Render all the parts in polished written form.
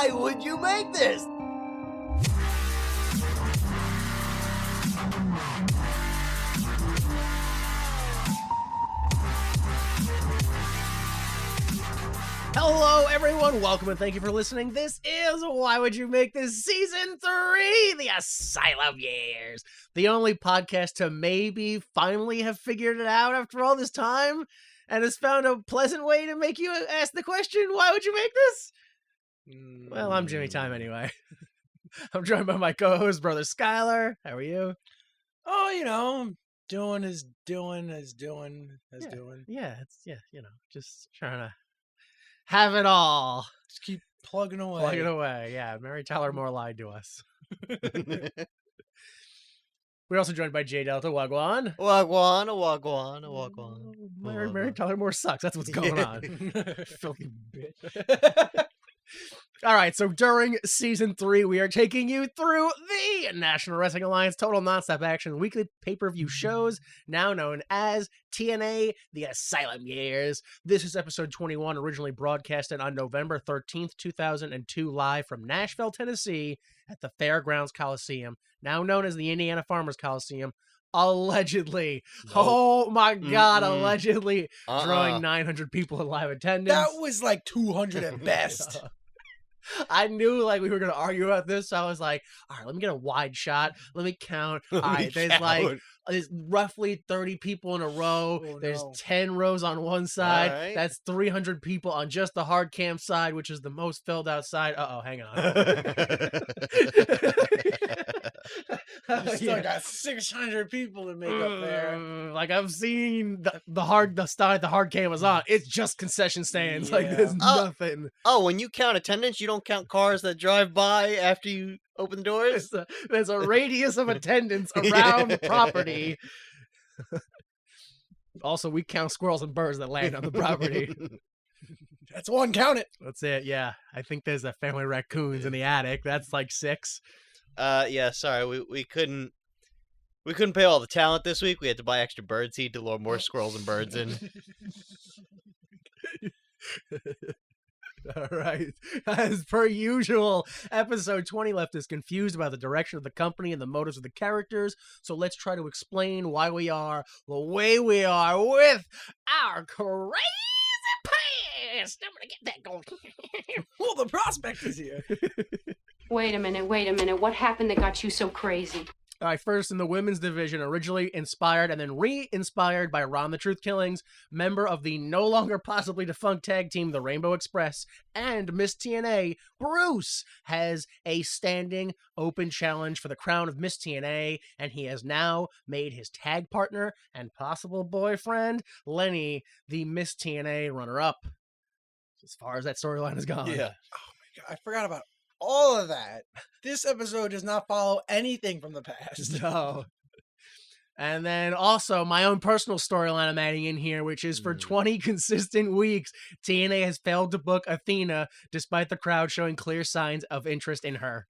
Why would you make this? Hello, everyone. Welcome and thank you for listening. This is Why Would You Make This Season 3, The Asylum Years. The only podcast to maybe finally have figured it out after all this time and has found a pleasant way to make you ask the question, why would you make this? Well, I'm Jimmy Time anyway. I'm joined by my co-host, brother Skylar. How are you? Oh, you know, doing. Yeah, just trying to have it all. Just keep plugging away. Plug it away. Yeah, Mary Tyler Moore lied to us. We're also joined by J Delta Wagwan. Wagwan. Mary Tyler Moore sucks. That's what's going on. Filthy bitch. All right, so during Season 3, we are taking you through the National Wrestling Alliance Total Nonstop Action weekly pay-per-view shows, now known as TNA The Asylum Years. This is episode 21, originally broadcasted on November 13th, 2002, live from Nashville, Tennessee, at the Fairgrounds Coliseum, now known as the Indiana Farmers Coliseum, allegedly. Oh my God, allegedly drawing 900 people in live attendance. That was like 200 at best. I knew like we were gonna argue about this, so I was like, all right, let me get a wide shot. Let me count. All right, there's roughly 30 people in a row. Oh, there's no. 10 rows on one side. All right. That's 300 people on just the hard cam side, which is the most filled out side. Hang on. You still got 600 people to make up there. Like I've seen the hard cam was on. It's just concession stands. Like there's nothing. Oh, when you count attendance, you don't count cars that drive by after you open the doors? There's a radius of attendance around the property. Also, we count squirrels and birds that land on the property. That's one, count it. That's it, yeah. I think there's a family of raccoons in the attic. That's like 6. Yeah, sorry, we couldn't pay all the talent this week. We had to buy extra bird seed to lure more squirrels and birds in. All right. As per usual, episode 20 left us confused about the direction of the company and the motives of the characters. So let's try to explain why we are the way we are with our crazy past. I'm going to get that going. Well, the prospect is here. Wait a minute. What happened that got you so crazy? All right, first in the women's division, originally inspired and then re-inspired by Ron the Truth Killings, member of the no longer possibly defunct tag team, the Rainbow Express, and Miss TNA, Bruce, has a standing open challenge for the crown of Miss TNA, and he has now made his tag partner and possible boyfriend, Lenny, the Miss TNA runner-up, as far as that storyline has gone. Yeah. Oh my God, I forgot about all of that. This episode does not follow anything from the past. No. And then also my own personal storyline I'm adding in here, which is for 20 consistent weeks, TNA has failed to book Athena despite the crowd showing clear signs of interest in her.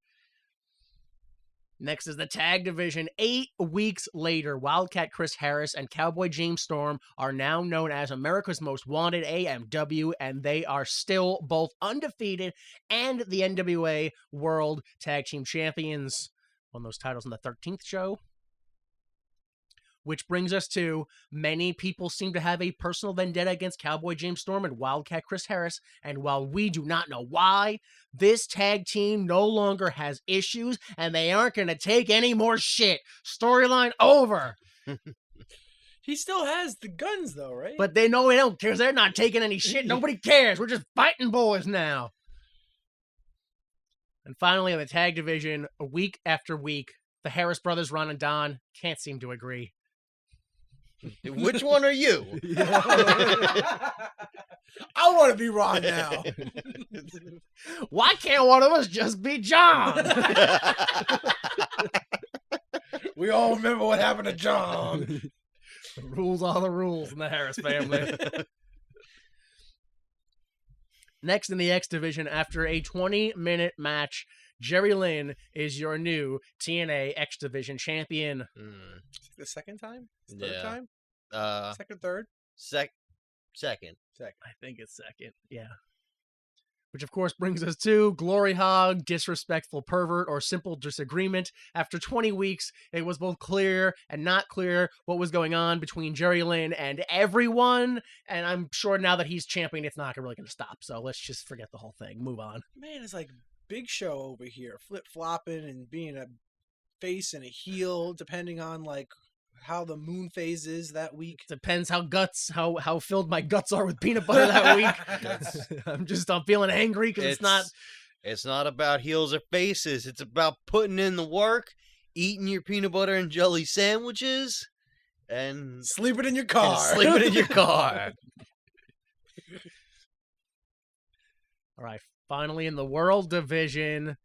Next is the tag division. 8 weeks later, Wildcat Chris Harris and Cowboy James Storm are now known as America's Most Wanted AMW, and they are still both undefeated and the NWA World Tag Team Champions. Won those titles on the 13th show. Which brings us to many people seem to have a personal vendetta against Cowboy James Storm and Wildcat Chris Harris. And while we do not know why, this tag team no longer has issues and they aren't going to take any more shit. Storyline over. He still has the guns though, right? But they know they don't care. They're not taking any shit. Nobody cares. We're just fighting boys now. And finally, in the tag division, week after week, the Harris brothers, Ron and Don, can't seem to agree. Which one are you? I want to be Ron now. Why can't one of us just be John? We all remember what happened to John. The rules are the rules in the Harris family. Next in the X division, after a 20-minute match, Jerry Lynn is your new TNA X Division champion. The second time? Yeah. Third time? Second, third? Second. I think it's second. Yeah. Which, of course, brings us to Glory Hog, Disrespectful Pervert, or Simple Disagreement. After 20 weeks, it was both clear and not clear what was going on between Jerry Lynn and everyone. And I'm sure now that he's champion, it's not really going to stop. So let's just forget the whole thing. Move on. Man, it's like Big Show over here, flip-flopping and being a face and a heel, depending on, like, how the moon phase is that week. Depends how filled my guts are with peanut butter that week. I'm feeling angry because It's not about heels or faces. It's about putting in the work, eating your peanut butter and jelly sandwiches, and Sleeping in your car. sleeping in your car. All right, finally in the World Division,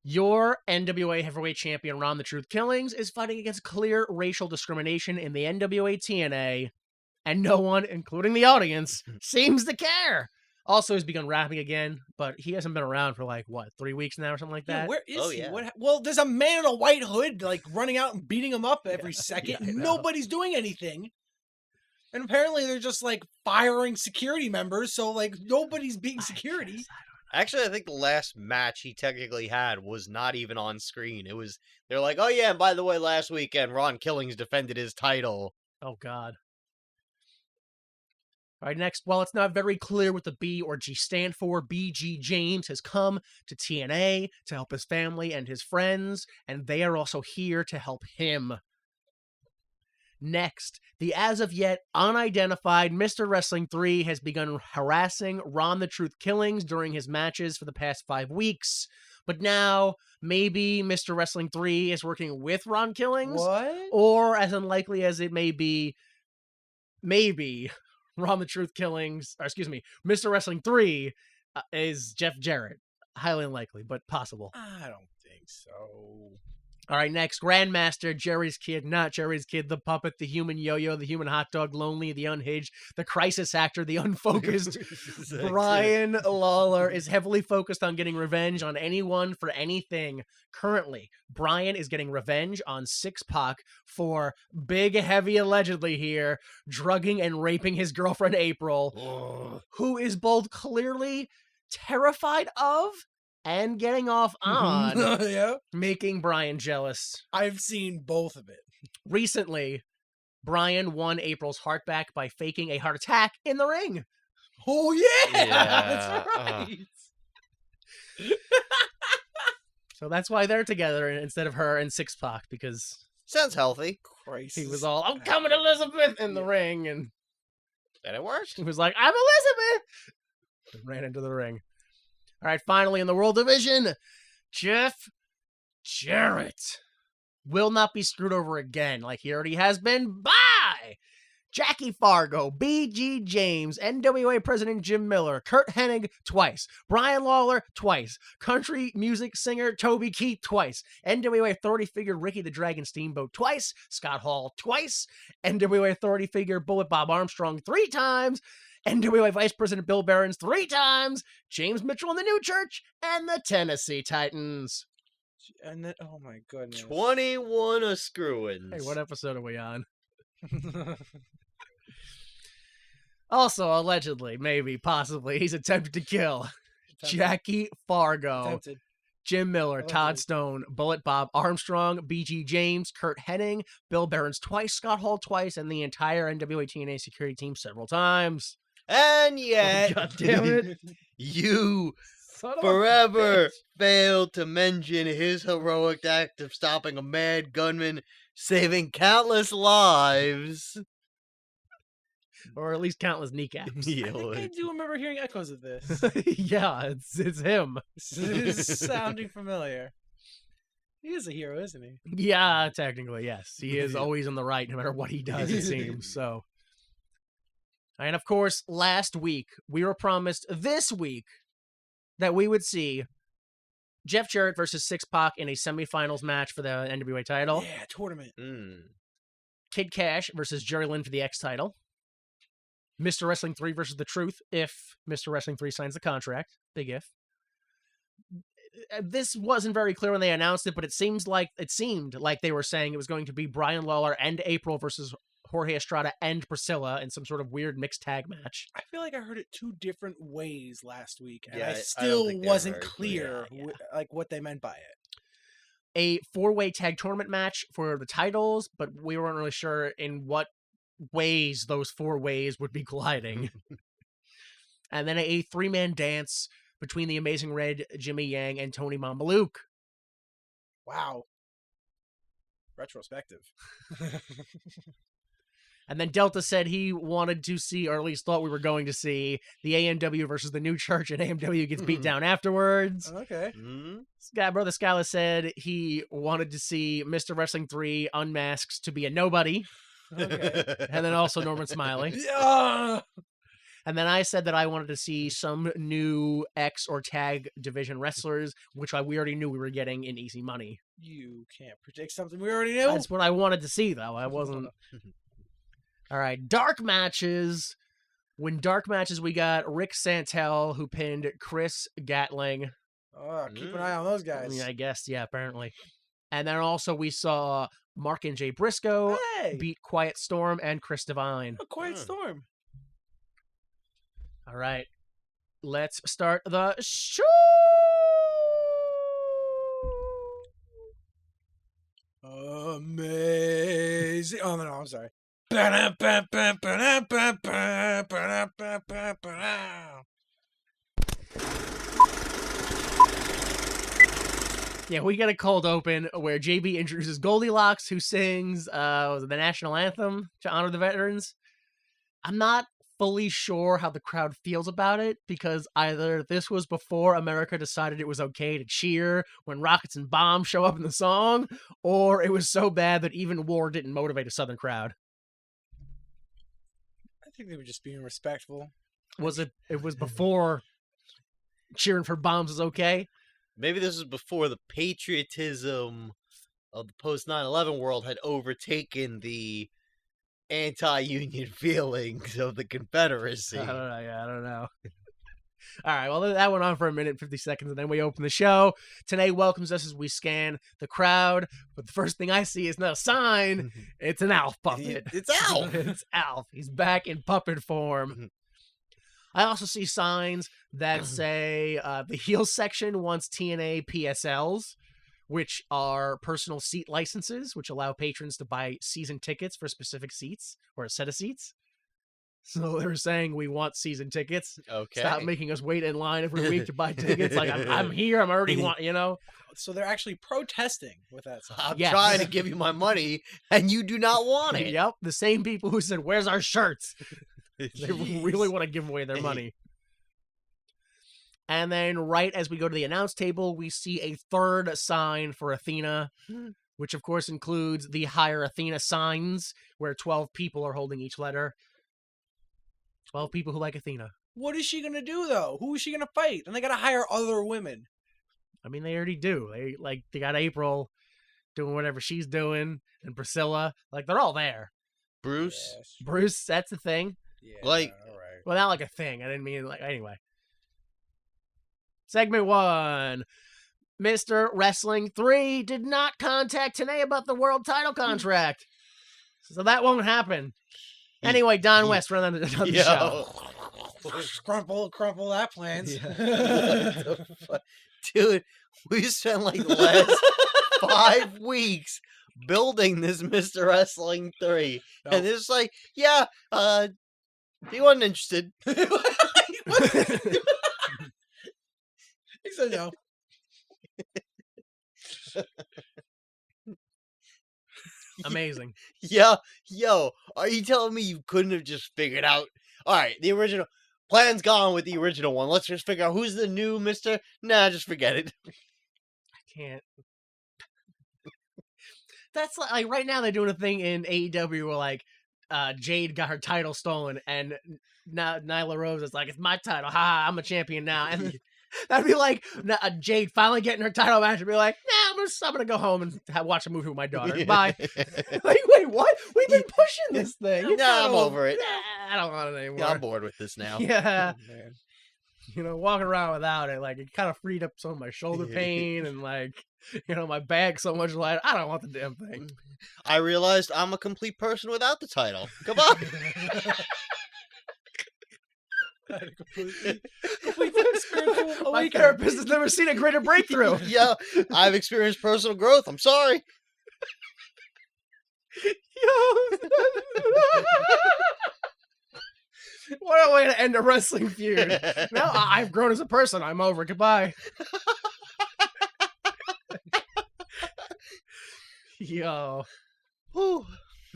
your NWA Heavyweight Champion Ron the Truth Killings is fighting against clear racial discrimination in the NWA TNA, and no one, including the audience, seems to care. Also, he's begun rapping again, but he hasn't been around for 3 weeks now or something like Yeah, that. where is Oh, he? yeah. Well, there's a man in a white hood, like, running out and beating him up every second. I know. Nobody's doing anything. And apparently they're just, like, firing security members, so, like, nobody's being security. Actually, I think the last match he technically had was not even on screen. They're like, oh yeah, and by the way, last weekend Ron Killings defended his title. Oh, God. All right, next, while it's not very clear what the B or G stand for, BG James has come to TNA to help his family and his friends, and they are also here to help him. Next, the as of yet unidentified Mr. Wrestling 3 has begun harassing Ron the Truth Killings during his matches for the past 5 weeks. But now, maybe Mr. Wrestling 3 is working with Ron Killings. What? Or, as unlikely as it may be, maybe Ron the Truth Killings, or excuse me, Mr. Wrestling 3 is Jeff Jarrett. Highly unlikely, but possible. I don't think so. All right, next, Grandmaster, Jerry's Kid, not Jerry's Kid, the puppet, the human yo-yo, the human hot dog, Lonely, the unhinged, the crisis actor, the unfocused. Brian Lawler is heavily focused on getting revenge on anyone for anything. Currently, Brian is getting revenge on Six Pac for big, heavy, allegedly here, drugging and raping his girlfriend April, who is both clearly terrified of and getting off on, Yeah. making Brian jealous. I've seen both of it. Recently, Brian won April's heart back by faking a heart attack in the ring. Oh, yeah! Yeah, That's right. So that's why they're together instead of her and Six Pac, because Sounds healthy. Christ. he was all, I'm coming, Elizabeth, in the ring, and And it worked. he was like, I'm Elizabeth! And ran into the ring. All right, finally in the World Division, Jeff Jarrett will not be screwed over again like he already has been by Jackie Fargo, BG James, NWA President Jim Miller, Kurt Hennig twice, Brian Lawler twice, country music singer Toby Keith twice, NWA Authority figure Ricky the Dragon Steamboat twice, Scott Hall twice, NWA Authority figure Bullet Bob Armstrong 3 times, NWA Vice President Bill Barons 3 times, James Mitchell and the New Church, and the Tennessee Titans. And then, oh my goodness. 21 of screw-ins. Hey, what episode are we on? Also, allegedly, maybe, possibly, he's attempted to kill Jackie Fargo, Tempted. Jim Miller, Todd Allegedly. Stone, Bullet Bob Armstrong, BG James, Kurt Hennig, Bill Barons twice, Scott Hall twice, and the entire NWA TNA security team several times. And yet, God damn it. you Son of a forever bitch. failed to mention his heroic act of stopping a mad gunman, saving countless lives. Or at least countless kneecaps. I think I do remember hearing echoes of this. Yeah, it's him. This is sounding familiar. He is a hero, isn't he? Yeah, technically, yes. He is always in the right no matter what he does, it seems. So, and of course, last week, we were promised this week that we would see Jeff Jarrett versus Six Pac in a semifinals match for the NWA title. Yeah, tournament. Kid Cash versus Jerry Lynn for the X title. Mr. Wrestling 3 versus The Truth if Mr. Wrestling 3 signs the contract. Big if. This wasn't very clear when they announced it, but it seemed like they were saying it was going to be Brian Lawler and April versus Jorge Estrada and Priscilla in some sort of weird mixed tag match. I feel like I heard it 2 different ways last week, and Yeah, I I don't still think they were wasn't very clear clear. like what they meant by it. A 4-way tag tournament match for the titles, but we weren't really sure in what ways those 4 ways would be colliding. And then a 3-man dance between the Amazing Red, Jimmy Yang, and Tony Mamaluke. Wow. Retrospective. And then Delta said he wanted to see, or at least thought we were going to see, the AMW versus the New Church, and AMW gets beat down afterwards. Okay. Brother Scala said he wanted to see Mr. Wrestling 3 unmasks to be a nobody. Okay. And then also Norman Smiley. Yeah. And then I said that I wanted to see some new X or tag division wrestlers, which we already knew we were getting in Easy Money. You can't predict something we already knew. That's what I wanted to see, though. I wasn't. All right, dark matches. When dark matches, we got Rick Santel, who pinned Chris Gatling. Oh, keep an eye on those guys. I mean, I guess, yeah, apparently. And then also we saw Mark and Jay Briscoe Hey, beat Quiet Storm and Chris Divine. a Quiet Storm. All right, let's start the show. Amazing. Oh, no, I'm sorry. Yeah, we get a cold open where JB introduces Goldilocks, who sings the national anthem to honor the veterans. I'm not fully sure how the crowd feels about it, because either this was before America decided it was okay to cheer when rockets and bombs show up in the song, or it was so bad that even war didn't motivate a Southern crowd. I think they were just being respectful. It was before cheering for bombs was okay? Maybe this was before the patriotism of the post 9/11 world had overtaken the anti-union feelings of the Confederacy. I don't know. All right, well, that went on for a minute and 50 seconds, and then we open the show. Tanae welcomes us as we scan the crowd, but the first thing I see is not a sign. It's an Alf puppet. It's Alf! It's Alf. He's back in puppet form. I also see signs that say the heel section wants TNA PSLs, which are personal seat licenses, which allow patrons to buy season tickets for specific seats or a set of seats. So they're saying we want season tickets. Okay. Stop making us wait in line every week to buy tickets. Like, I'm here. I'm already So they're actually protesting with that song. I'm Yes. trying to give you my money, and you do not want it. Yep. The same people who said, "Where's our shirts?" They Jeez. really want to give away their money. And then right as we go to the announce table, we see a third sign for Athena, which of course includes the Hire Athena signs, where 12 people are holding each letter. 12 people who like Athena. What is she gonna do though? Who is she gonna fight? And they gotta hire other women. I mean, they already do. They got April doing whatever she's doing, and Priscilla. Like, they're all there. Bruce? Yes. Bruce, that's the thing. Yeah. Like- all right. Well, not like a thing. I didn't mean like anyway. Segment 1. Mr. Wrestling 3 did not contact Tanae about the world title contract. So that won't happen. Anyway, Don West run on the show. Crumple that plans. What the fuck? Dude, we spent like the last 5 weeks building this Mr. Wrestling 3. No. And it's like, yeah, he wasn't interested. He said no. Amazing. Yeah, yo, are you telling me you couldn't have just figured out? All right, the original plan's gone with the original one. Let's just figure out who's the new Mr. Nah, just forget it. I can't. That's like right now they're doing a thing in AEW where like Jade got her title stolen and now Nyla Rose is like, it's my title. Ha, I'm a champion now. And that'd be like Jade finally getting her title match and be like, nah, I'm gonna go home and watch a movie with my daughter. Bye. Like, wait, what? We've been pushing this thing. Nah, I'm over it. Nah, I don't want it anymore. Yeah, I'm bored with this now. Yeah. Oh, man. walking around without it, like, it kind of freed up some of my shoulder pain and, like, my back so much lighter. I don't want the damn thing. I realized I'm a complete person without the title. Come on. Complete spiritual My awakening. therapist has never seen a greater breakthrough. Yeah, I've experienced personal growth. I'm sorry. What a way to end a wrestling feud. Now I've grown as a person. I'm over. Goodbye. Yo. Whew.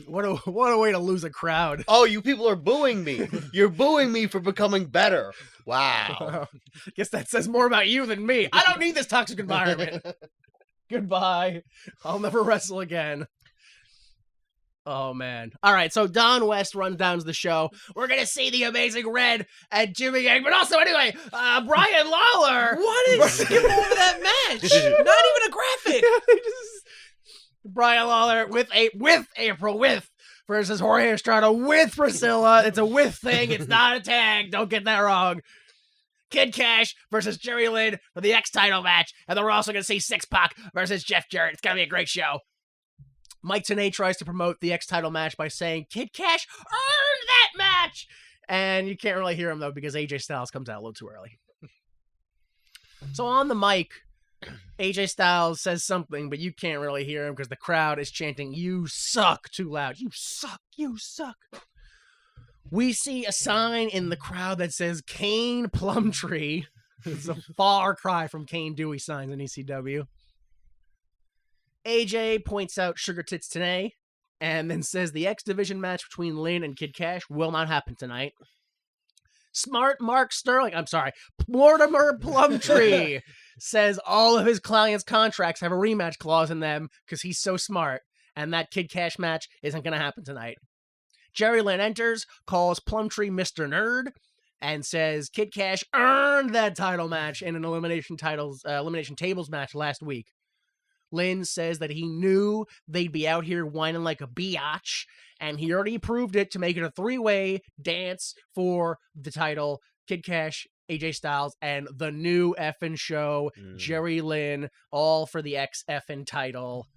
What a way to lose a crowd. Oh, you people are booing me. You're booing me for becoming better. Wow. Guess that says more about you than me. I don't need this toxic environment. Goodbye. I'll never wrestle again. Oh, man. All right, so Don West runs down to the show. We're going to see the Amazing Red and Jimmy Yang, but also, anyway, Brian Lawler. What is skip over that match? Not even a graphic. Brian Lawler with April versus Jorge Estrada with Priscilla. It's a with thing. It's not a tag. Don't get that wrong. Kid Cash versus Jerry Lynn for the X title match. And then we're also going to see Six Pac versus Jeff Jarrett. It's going to be a great show. Mike Tenay tries to promote the X title match by saying, Kid Cash earned that match! And you can't really hear him, though, because AJ Styles comes out a little too early. So on the mic, AJ Styles says something, but you can't really hear him because the crowd is chanting, "You suck," too loud. You suck, you suck. We see a sign in the crowd that says Kane Plumtree. It's a far cry from Kane Dewey signs in ECW. AJ points out Sugar Tits Tenay and then says the X Division match between Lynn and Kid Cash will not happen tonight. Smart Mark Sterling, Mortimer Plumtree says all of his clients' contracts have a rematch clause in them because he's so smart, and that Kid Cash match isn't going to happen tonight. Jerry Lynn enters, calls Plumtree Mr. Nerd, and says Kid Cash earned that title match in an elimination tables match last week. Lynn says that he knew they'd be out here whining like a biatch, and he already proved it to make it a three-way dance for the title. Kid Cash, AJ Styles, and the new effing show, Jerry Lynn, all for the X effing title.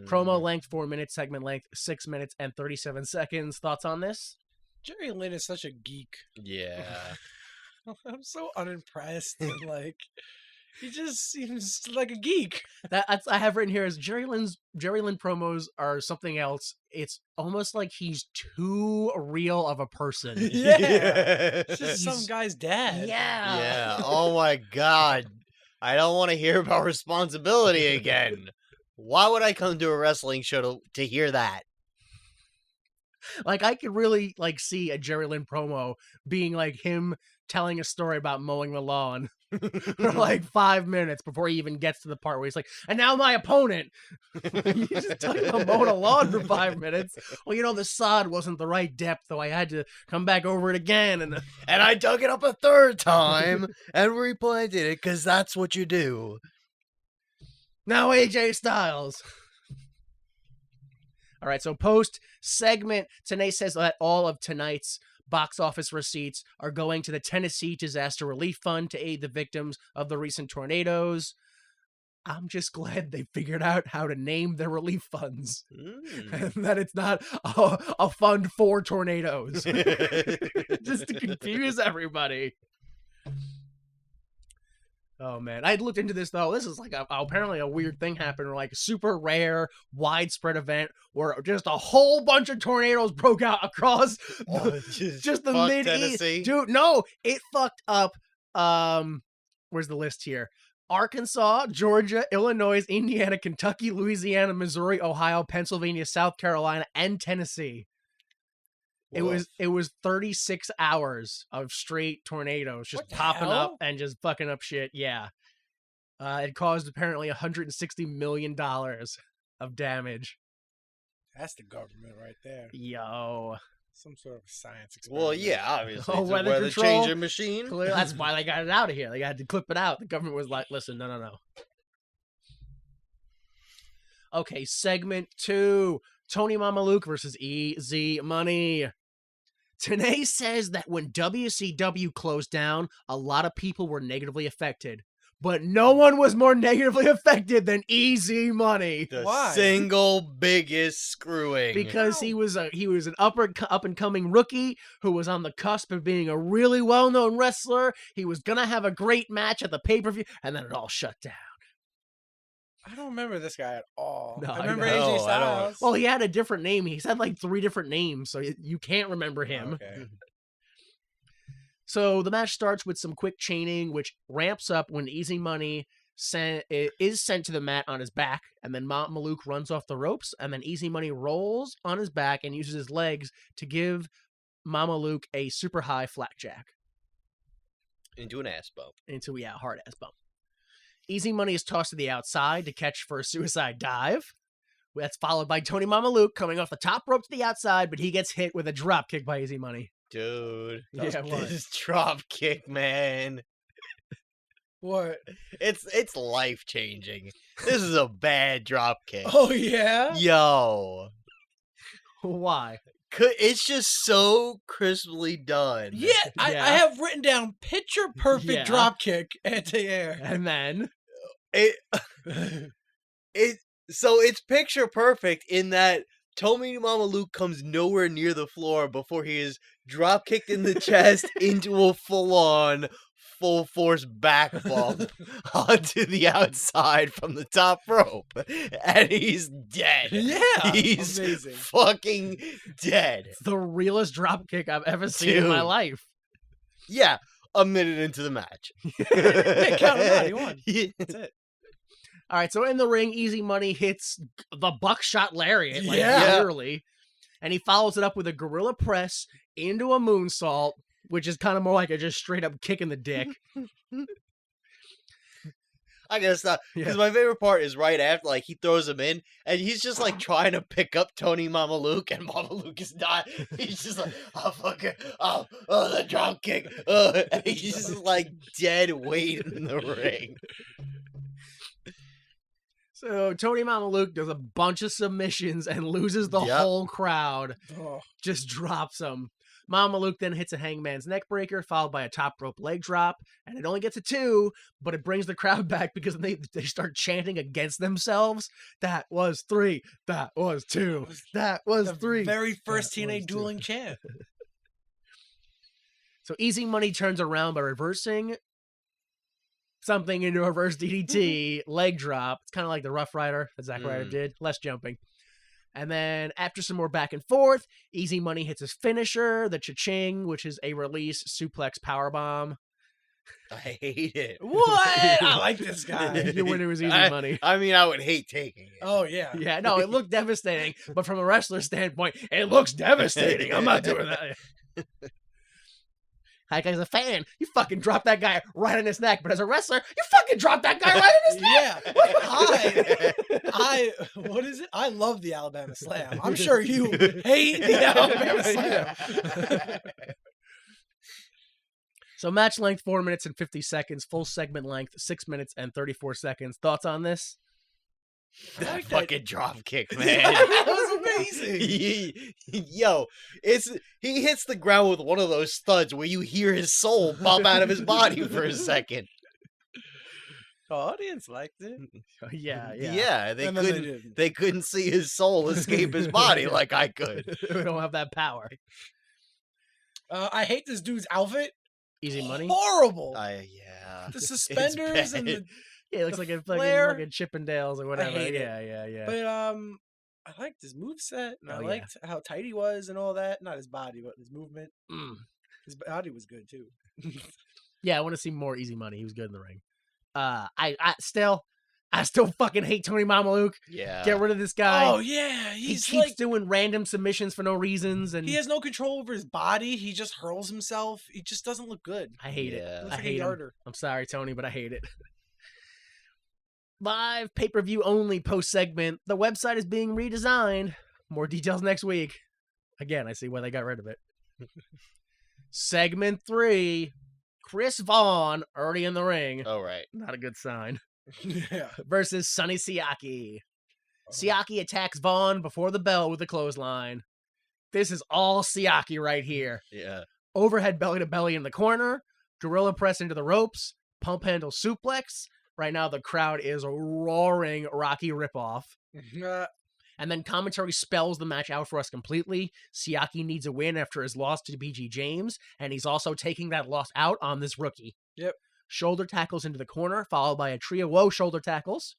Promo length 4 minutes, segment length 6 minutes and 37 seconds. Thoughts on this? Jerry Lynn is such a geek. Yeah. I'm so unimpressed. And like, he just seems like a geek. I have written here is Jerry Lynn promos are something else. It's almost like he's too real of a person. Yeah. It's just some guy's dad. Yeah. Yeah. Oh my God. I don't want to hear about responsibility again. Why would I come to a wrestling show to hear that? Like, I could really, like, see a Jerry Lynn promo being, like, him telling a story about mowing the lawn for, like, 5 minutes before he even gets to the part where he's like, and now my opponent. You just talking about mowing a lawn for 5 minutes. Well, the sod wasn't the right depth, so I had to come back over it again. And I dug it up a third time and replanted it because that's what you do. Now AJ Styles. All right, so post-segment, Tenay says that all of tonight's box office receipts are going to the Tennessee Disaster Relief Fund to aid the victims of the recent tornadoes. I'm just glad they figured out how to name their relief funds. And that it's not a fund for tornadoes. Just to confuse everybody. Oh, man. I looked into this, though. This is like apparently a weird thing happened, or like a super rare, widespread event where just a whole bunch of tornadoes broke out across just the mid-east. Dude, no, it fucked up. Where's the list here? Arkansas, Georgia, Illinois, Indiana, Kentucky, Louisiana, Missouri, Ohio, Pennsylvania, South Carolina, and Tennessee. It was 36 hours of straight tornadoes just popping up and just fucking up shit. Yeah. It caused apparently $160 million of damage. That's the government right there. Yo. Some sort of science experiment. Well, yeah, obviously. Oh, It's a weather weather control? changing machine. Clearly, that's why they got it out of here. They had to clip it out. The government was like, listen, no. Okay, segment 2. Tony Mamaluke versus Easy Money. TNA says that when WCW closed down, a lot of people were negatively affected. But no one was more negatively affected than Easy Money. The Why? single biggest screwing. Because he was an up and coming rookie who was on the cusp of being a really well known wrestler. He was gonna have a great match at the pay-per-view, and then it all shut down. I don't remember this guy at all. No, I I remember know. AJ I don't. Styles. Well, he had a different name. He's had like 3 different names, so you can't remember him. Okay. So the match starts with some quick chaining, which ramps up when Easy Money is sent to the mat on his back, and then Mama Luke runs off the ropes, and then Easy Money rolls on his back and uses his legs to give Mama Luke a super high flapjack Into an ass bump. into a hard ass bump. Easy Money is tossed to the outside to catch for a suicide dive. That's followed by Tony Mama Luke coming off the top rope to the outside, but he gets hit with a drop kick by Easy Money. Dude. Yeah, what? This drop kick, man. What? It's life changing. This is a bad drop kick. Oh yeah. Yo. Why? It's just so crisply done. Yeah, I Yeah. have written down picture perfect Yeah. drop kick anti-air. And then It so it's picture perfect in that Tony Mama Luke comes nowhere near the floor before he is drop kicked in the chest into a full full force back bump onto the outside from the top rope, and he's dead. Yeah, He's amazing. fucking dead. it's the realest drop kick I've ever seen in my Dude. life. Yeah, a minute into the match. Yeah, count him out, he won. Yeah. That's it. All right, so in the ring, Easy Money hits the buckshot lariat, like Yeah. literally, and he follows it up with a gorilla press into a moonsault, which is kind of more like a just straight up kick in the dick. I gotta stop because Yeah. my favorite part is right after, like, he throws him in, and he's just like trying to pick up Tony Mama Luke, and Mama Luke is not. He's just like, oh fuck it, oh the drop kick, and he's just like dead weight in the ring. So Tony Mama Luke does a bunch of submissions and loses the Yep. whole crowd. Oh, Just drops him. Mama Luke then hits a hangman's neck breaker, followed by a top rope leg drop, and it only gets a 2, but it brings the crowd back because they start chanting against themselves. That was 3. That was 2. That was the 3. very first That was TNA 2. dueling chant. So Easy Money turns around by reversing something into a reverse DDT leg drop. It's kind of like the Rough Rider that Zack Ryder did, less jumping. And then after some more back and forth, Easy Money hits his finisher, the cha-ching, which is a release suplex powerbomb. I hate it. What? I like this guy. The winner was Easy Money. I mean, I would hate taking it. Oh yeah. Yeah, no, it looked devastating, but from a wrestler standpoint, it looks devastating. I'm not doing that. Like, as a fan, you fucking drop that guy right on his neck, but as a wrestler, you fucking drop that guy right on his neck. Yeah. I what is it? I love the Alabama Slam. I'm sure you hate the Alabama Slam. So match length 4 minutes and 50 seconds, full segment length 6 minutes and 34 seconds. Thoughts on this? That like that. fucking drop kick, man. That was amazing. Yo, he hits the ground with one of those thuds where you hear his soul pop out of his body for a second. The audience liked it. Yeah. Yeah, And then they didn't. they couldn't see his soul escape his body like I could. We don't have that power. I hate this dude's outfit. Easy Money? Horrible. Yeah. The suspenders and bad. the Yeah, it looks like a flare. fucking Chippendales or whatever. hate it. Yeah. But I liked his moveset and I Oh, yeah. liked how tight he was and all that. Not his body, but his movement. Mm. His body was good too. Yeah, I want to see more Easy Money. He was good in the ring. I still fucking hate Tony Mama Luke. Yeah. Get rid of this guy. Oh yeah, he he's keeps like doing random submissions for no reasons, and he has no control over his body. He just hurls himself. He just doesn't look good. I hate it. Yeah. Looks I like a hate him. yarder. I'm sorry, Tony, but I hate it. Live pay-per-view only post-segment. The website is being redesigned. More details next week. Again, I see why they got rid of it. Segment 3. Chris Vaughn, already in the ring. Oh, right. Not a good sign. Yeah. Versus Sonny Siaki. Siaki attacks Vaughn before the bell with a clothesline. This is all Siaki right here. Yeah. Overhead belly to belly in the corner, gorilla press into the ropes, pump handle suplex. Right now, the crowd is roaring Rocky ripoff. And then commentary spells the match out for us completely. Siaki needs a win after his loss to BG James, and he's also taking that loss out on this rookie. Yep. Shoulder tackles into the corner, followed by a trio of shoulder tackles.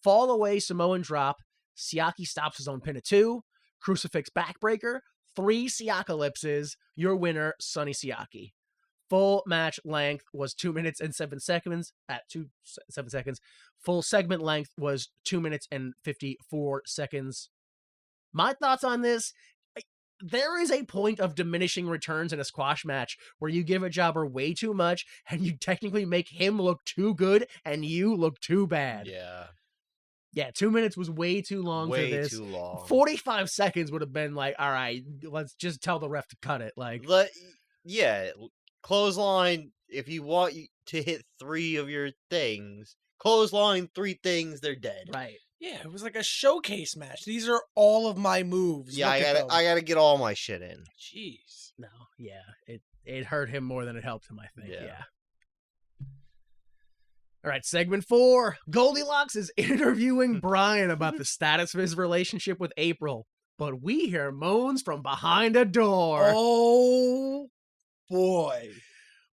Fall away Samoan drop. Siaki stops his own pin at 2. Crucifix backbreaker. 3 Siakalipses. Your winner, Sonny Siaki. Full match length was 2 minutes and 7 seconds at 7 seconds. Full segment length was 2 minutes and 54 seconds. My thoughts on this, there is a point of diminishing returns in a squash match where you give a jobber way too much and you technically make him look too good and you look too bad. Yeah. Yeah, 2 minutes was way too long for this. Way too long. 45 seconds would have been like, all right, let's just tell the ref to cut it. Like, yeah, clothesline, if you want to hit 3 of your things, clothesline 3 things, they're dead. right. Yeah, it was like a showcase match. These are all of my moves. Yeah, Look at them. I gotta get all my shit in. Jeez. No, yeah, it hurt him more than it helped him, I think. Yeah. All right, segment 4. Goldilocks is interviewing Brian about the status of his relationship with April, but we hear moans from behind a door. Oh boy.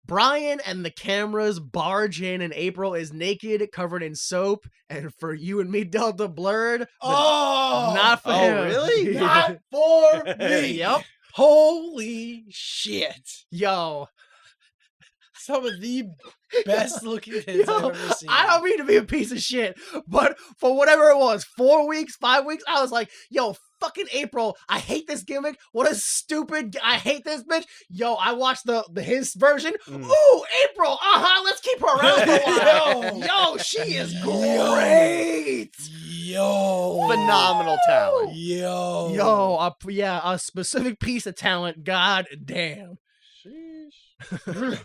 Brian and the cameras barge in, and April is naked, covered in soap, and for you and me, Delta blurred. But not for him. Really? Not for me. Yep. Holy shit. Yo. Some of the best looking tits I've Yo, ever seen. I don't mean to be a piece of shit, but for whatever it was, 4 weeks, 5 weeks, I was like, yo, fucking April, I hate this gimmick. What a stupid, I hate this bitch. Yo, I watched his version. Ooh, April, let's keep her around for a while. Yo, she is great. Yo. Phenomenal talent. Yo. A specific piece of talent. God damn. Sheesh.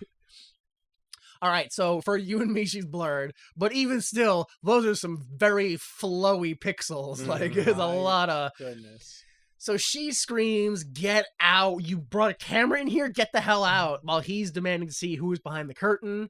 All right, so for you and me, she's blurred, but even still, those are some very flowy pixels. Like, there's a lot of... Goodness. So she screams, "Get out! You brought a camera in here? Get the hell out!" While he's demanding to see who is behind the curtain.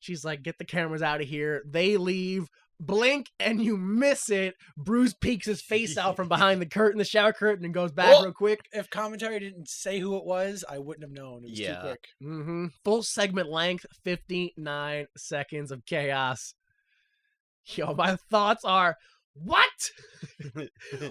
She's like, "Get the cameras out of here." They leave. Blink and you miss it. Bruce peeks his face out from behind the shower curtain, and goes back real quick. If commentary didn't say who it was, I wouldn't have known. It was too quick. Full segment length, 59 seconds of chaos. Yo, my thoughts are, what?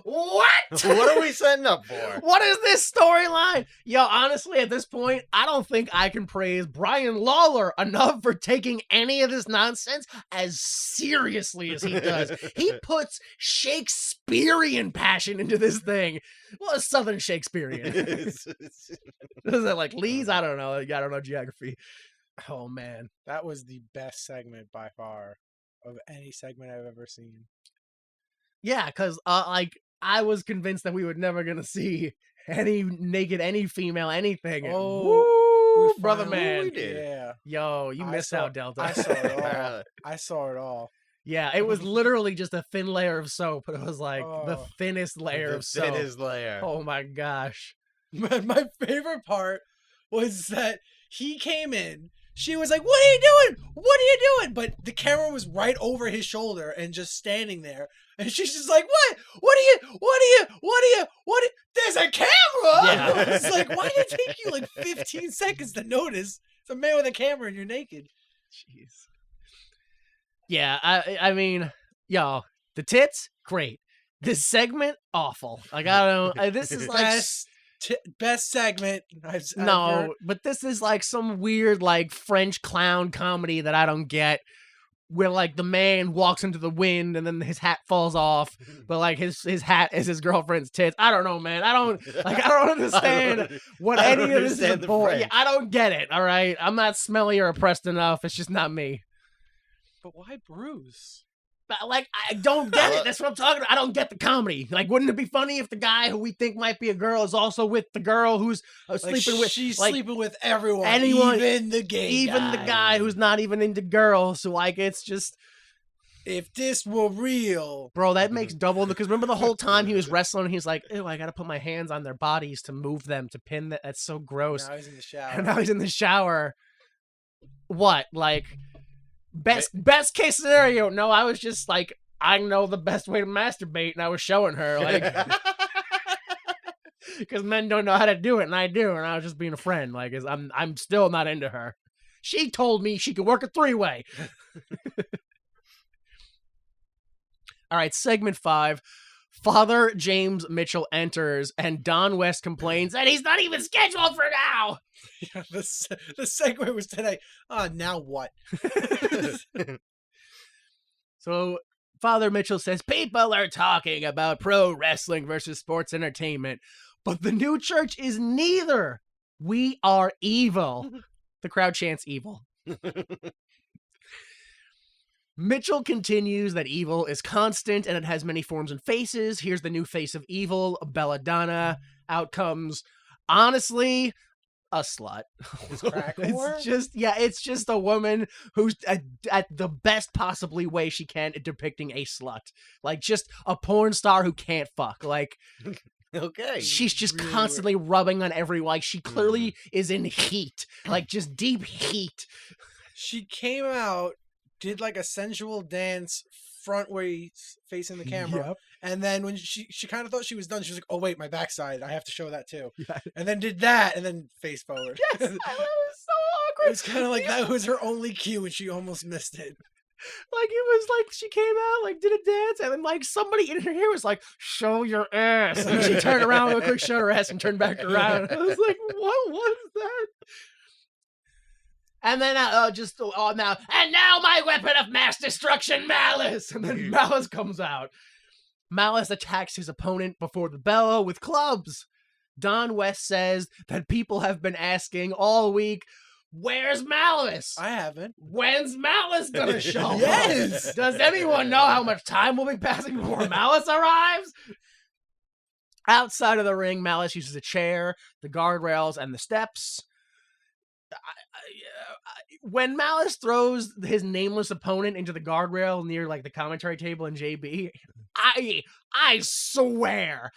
What? What are we setting up for? What is this storyline? Yo, honestly, at this point, I don't think I can praise Brian Lawler enough for taking any of this nonsense as seriously as he does. He puts Shakespearean passion into this thing. Well, a Southern Shakespearean. Is it like Lee's? I don't know. I don't know geography. Oh, man. That was the best segment by far of any segment I've ever seen. Yeah, because I was convinced that we were never gonna see any naked, any female, anything. Oh, woo, brother finally man! we did. Yeah, Yo, you missed out, Delta. I saw it all. I saw it all. Yeah, it was literally just a thin layer of soap, but it was like the thinnest layer of soap. Thinnest layer. Oh my gosh! My favorite part was that he came in. She was like, "What are you doing? What are you doing?" But the camera was right over his shoulder and just standing there. And she's just like, What are you? There's a camera! Yeah. It's like, why did it take you like 15 seconds to notice it's a man with a camera and you're naked? Jeez. Yeah, I mean, yo, the tits, great. This segment, awful. Like, I don't, this is like... Best segment I've No, ever. but this is like some weird like French clown comedy that I don't get, where like the man walks into the wind and then his hat falls off, but like his hat is his girlfriend's tits. I don't know, man. I don't understand what any of this is for. Yeah, I don't get it. All right, I'm not smelly or oppressed enough. It's just not me. But why Bruce? But, like, I don't get it. That's what I'm talking about. I don't get the comedy. Like, wouldn't it be funny if the guy who we think might be a girl is also with the girl who's sleeping with? She's like, sleeping with everyone, anyone, even the gay even guy. the guy who's not even into girls. So, like, it's just, If this were real. Bro, that makes double, because remember the whole time he was wrestling, he's like, ew, I gotta put my hands on their bodies to move them, to pin that. That's so gross. Now he's in the shower. And now he's in the shower. What? Like, best case scenario? No, I was just like, I know the best way to masturbate, and I was showing her, like, because men don't know how to do it, and I do, and I was just being a friend. Like, I'm still not into her. She told me she could work a 3-way. All right, segment 5. Father James Mitchell enters, and Don West complains that he's not even scheduled for now. Yeah, the segue was today. Now what? So Father Mitchell says, people are talking about pro wrestling versus sports entertainment, but the new church is neither. We are evil. The crowd chants evil. Mitchell continues that evil is constant and it has many forms and faces. Here's the new face of evil, Belladonna. Out comes, honestly, a slut. It's just a woman who's at the best possibly way she can depicting a slut. Like, just a porn star who can't fuck. Like, Okay. she's just constantly rubbing on like, she clearly is in heat. Like, just deep heat. She came out, did like a sensual dance front way facing the camera. Yep. And then when she kind of thought she was done, she was like, oh wait, my backside, I have to show that too. Yeah. And then did that and then face forward. Yes, that was so awkward. It was kind of like that was her only cue and she almost missed it. Like, it was like she came out, like, did a dance, and then, like, somebody in her ear was like, show your ass. And she turned around real quick, showed her ass, and turned back around. I was like, what was that? And then, now, and now my weapon of mass destruction, Malice! And then Malice comes out. Malice attacks his opponent before the bell with clubs. Don West says that people have been asking all week, where's Malice? I haven't. When's Malice gonna show up? Yes! Does anyone know how much time will be passing before Malice arrives? Outside of the ring, Malice uses a chair, the guardrails, and the steps. When Malice throws his nameless opponent into the guardrail near, like, the commentary table in JB, I swear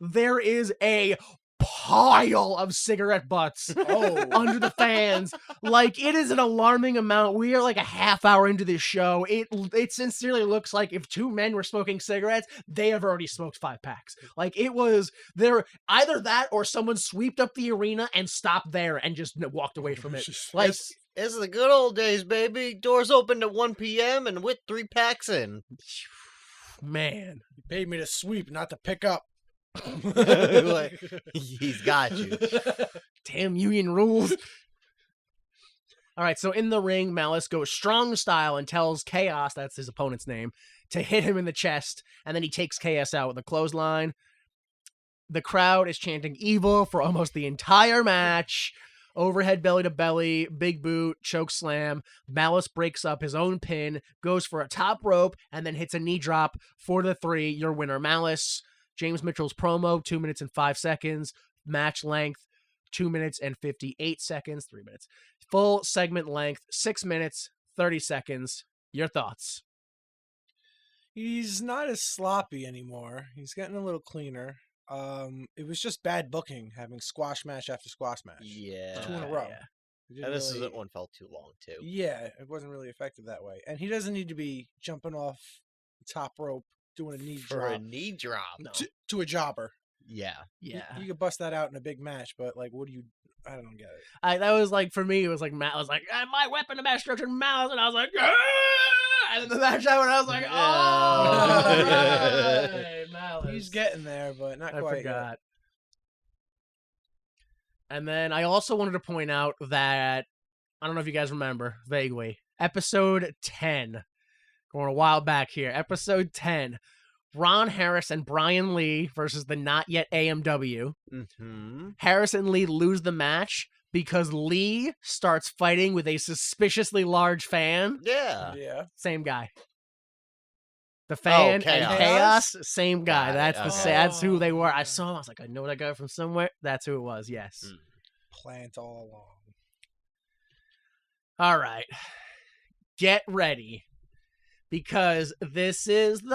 there is a pile of cigarette butts under the fans. Like, it is an alarming amount. We are like a half hour into this show. It sincerely looks like if 2 men were smoking cigarettes, they have already smoked 5 packs. Like, it was there, either that or someone swept up the arena and stopped there and just walked away from it. Like, It's the good old days, baby. Doors opened at 1 p.m. and with 3 packs in. man. You paid me to sweep, not to pick up. Like, he's got you. Damn union rules. All right, so in the ring, Malice goes strong style and tells Chaos, that's his opponent's name, to hit him in the chest, and then he takes Chaos out with a clothesline. The crowd is chanting evil for almost the entire match. Overhead belly to belly, big boot, choke slam. Malice breaks up his own pin, goes for a top rope, and then hits a knee drop for the 3. Your winner, Malice. James Mitchell's promo, 2 minutes and 5 seconds. Match length, 2 minutes and 58 seconds. 3 minutes. Full segment length, 6 minutes, 30 seconds. Your thoughts? He's not as sloppy anymore. He's getting a little cleaner. It was just bad booking having squash match after squash match. Yeah. 2 in a row. Yeah. And this one felt too long, too. Yeah, it wasn't really effective that way. And he doesn't need to be jumping off the top rope, doing a knee For drop a knee drop. No. to a jobber. Yeah. Yeah. You could bust that out in a big match, but like, what do you? I don't get it. That was like, for me, it was like, Matt was like, my weapon of mass destruction, Malice, and I was like, ah! And then the match happened, and I was like, oh, right, Malice. He's getting there, but not I quite forgot. yet. And then I also wanted to point out that, I don't know if you guys remember, vaguely, episode 10, going a while back here, episode 10, Ron Harris and Brian Lee versus the Not Yet AMW. Mm-hmm. Harris and Lee lose the match because Lee starts fighting with a suspiciously large fan. Yeah. Yeah. Same guy. The fan Chaos. and Chaos, same guy. Got it. That's who they were. I saw him. I was like, I know that guy from somewhere. That's who it was. Yes. Plant all along. All right. Get ready. because this is the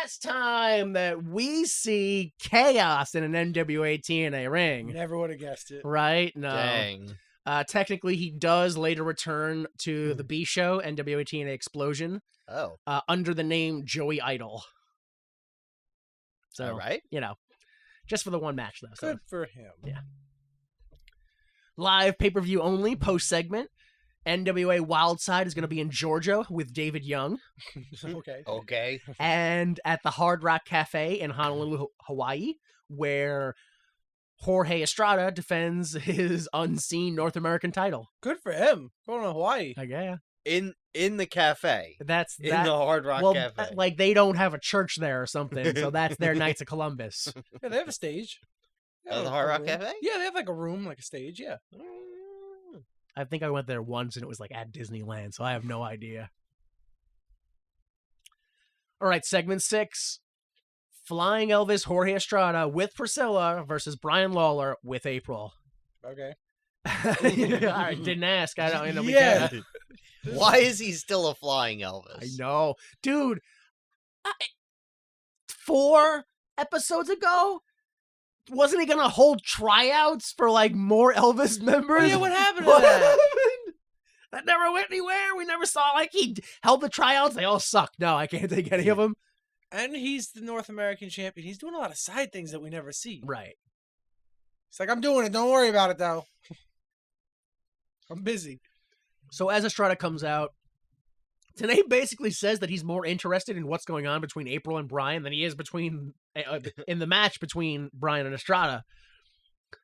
last time that we see chaos in an NWA TNA ring. Never would have guessed it. Right? No. Dang. Technically, he does later return to the B show, NWA TNA Explosion, Oh. under the name Joey Idol. So, All right. you know, just for the one match, though. So. Good for him. Yeah. Live pay-per-view only, post-segment. NWA Wildside is going to be in Georgia with David Young. Okay. Okay. And at the Hard Rock Cafe in Honolulu, Hawaii, where Jorge Estrada defends his unseen North American title. Good for him. Going to Hawaii. Like, yeah. In the cafe. That's In that. the Hard Rock Well, Cafe. like they don't have a church there or something, so that's their Knights of Columbus. Yeah, they have a stage. They have the a Hard Rock room. Cafe? Yeah, they have like a room, like a stage. Yeah. I think I went there once and it was like at Disneyland, so I have no idea. All right, segment 6. Flying Elvis Jorge Estrada with Priscilla versus Brian Lawler with April. Okay. I didn't ask. I don't know. Yeah. Why is he still a flying Elvis? I know. Dude, 4 episodes ago, wasn't he going to hold tryouts for like more Elvis members? Oh, yeah, what happened to What that? happened? That never went anywhere. We never saw like he held the tryouts. They all sucked. No, I can't take any of them. And he's the North American champion. He's doing a lot of side things that we never see. Right. It's like, I'm doing it. Don't worry about it, though. I'm busy. So as Estrada comes out, Tenay basically says that he's more interested in what's going on between April and Brian than he is in the match between Brian and Estrada.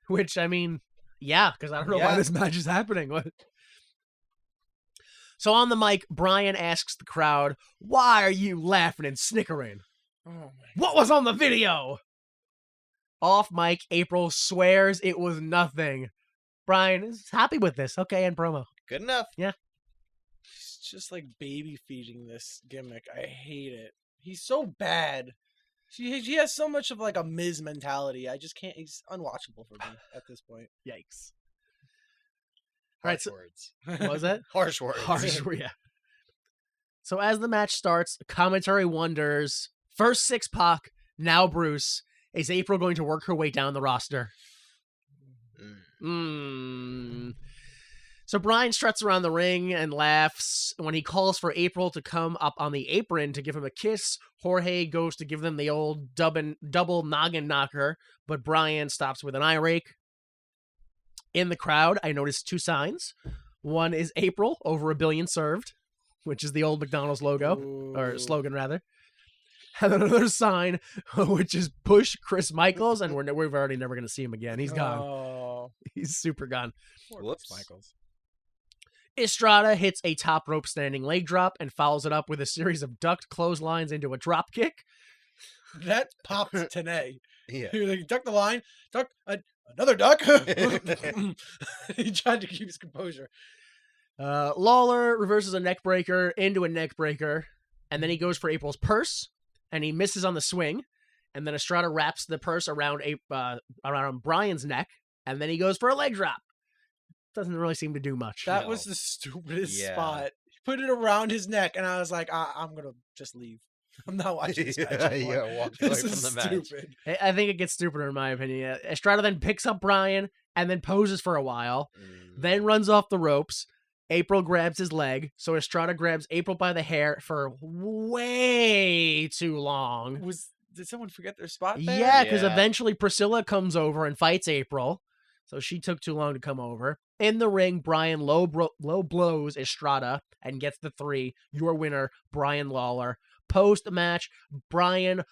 Which, I mean, yeah, because I don't know why this match is happening. So on the mic, Brian asks the crowd, "Why are you laughing and snickering? Oh, my What was on the video?" Off mic, April swears it was nothing. Brian is happy with this. Okay, and promo. Good enough. He's just like baby feeding this gimmick. I hate it. He's so bad. He has so much of like a Miz mentality. I just can't. He's unwatchable for me at this point. Yikes. All right, Harsh so words. what was that? Harsh words. Harsh, yeah. So as the match starts, commentary wonders, first 6-Pac, now Bruce. Is April going to work her way down the roster? So Brian struts around the ring and laughs. When he calls for April to come up on the apron to give him a kiss, Jorge goes to give them the old double noggin knocker, but Brian stops with an eye rake. In the crowd, I noticed 2 signs. One is April, over 1 billion served, which is the old McDonald's logo, or slogan rather. And then another sign, which is push Chris Michaels, and we're already never going to see him again. He's gone. Oh, He's super gone. poor Whoops. Michaels. Estrada hits a top rope standing leg drop and follows it up with a series of ducked clotheslines into a drop kick. That popped Tenay. Yeah. He was like, duck the line, duck another duck. He tried to keep his composure. Lawler reverses a neck breaker into a neck breaker, and then he goes for April's purse, and he misses on the swing, and then Estrada wraps the purse around Brian's neck, and then he goes for a leg drop. Doesn't really seem to do much. That was the stupidest Yeah. spot. He put it around his neck, and I was like, I'm gonna just leave. I'm not watching this match anymore. Yeah, walk away This from is the match. stupid. I think it gets stupider in my opinion. Estrada then picks up Brian and then poses for a while, then runs off the ropes. April grabs his leg, so Estrada grabs April by the hair for way too long. Did someone forget their spot there? Yeah, because Yeah. eventually Priscilla comes over and fights April, so she took too long to come over. In the ring, Brian low blows Estrada and gets the 3. Your winner, Brian Lawler. Post-match, Brian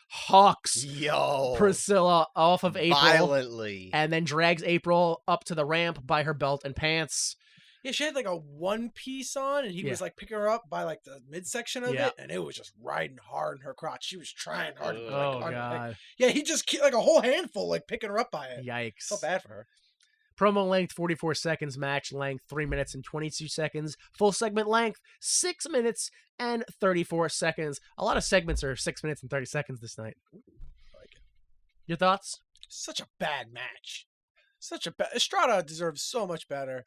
hucks Yo. Priscilla off of April Violently. and then drags April up to the ramp by her belt and pants. Yeah, she had like a one piece on, and he was like picking her up by like the midsection of Yeah. it, and it was just riding hard in her crotch. She was trying hard. to, Oh, like, God. Yeah, he just like a whole handful, like picking her up by it. Yikes. So bad for her. Promo length 44 seconds, match length 3 minutes and 22 seconds, full segment length 6 minutes and 34 seconds. A lot of segments are 6 minutes and 30 seconds this night. Like it. Your thoughts? Such a bad match. Such a bad. Estrada deserves so much better.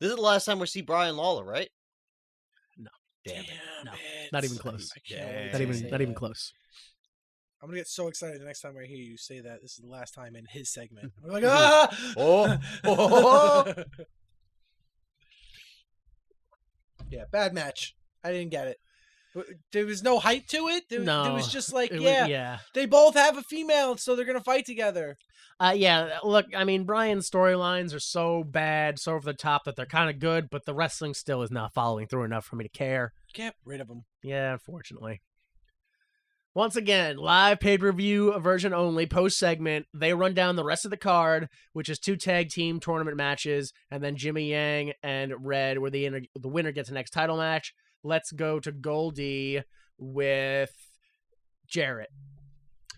This is the last time we see Brian Lawler, right? No. Damn it. No, not even close. I can't wait Yeah. Not to even say not even that. close. I'm gonna get so excited the next time I hear you say that this is the last time in his segment. I'm like, ah! Oh. Yeah, bad match. I didn't get it. There was no hype to it. There No, was just like, It was- yeah, they both have a female, so they're gonna fight together. Yeah, look, I mean, Brian's storylines are so bad, so over the top that they're kind of good, but the wrestling still is not following through enough for me to care. Get rid of them. Yeah, unfortunately. Once again, live pay-per-view version only, post-segment. They run down the rest of the card, which is 2 tag team tournament matches, and then Jimmy Yang and Red, where the winner gets the next title match. Let's go to Goldie with Jarrett.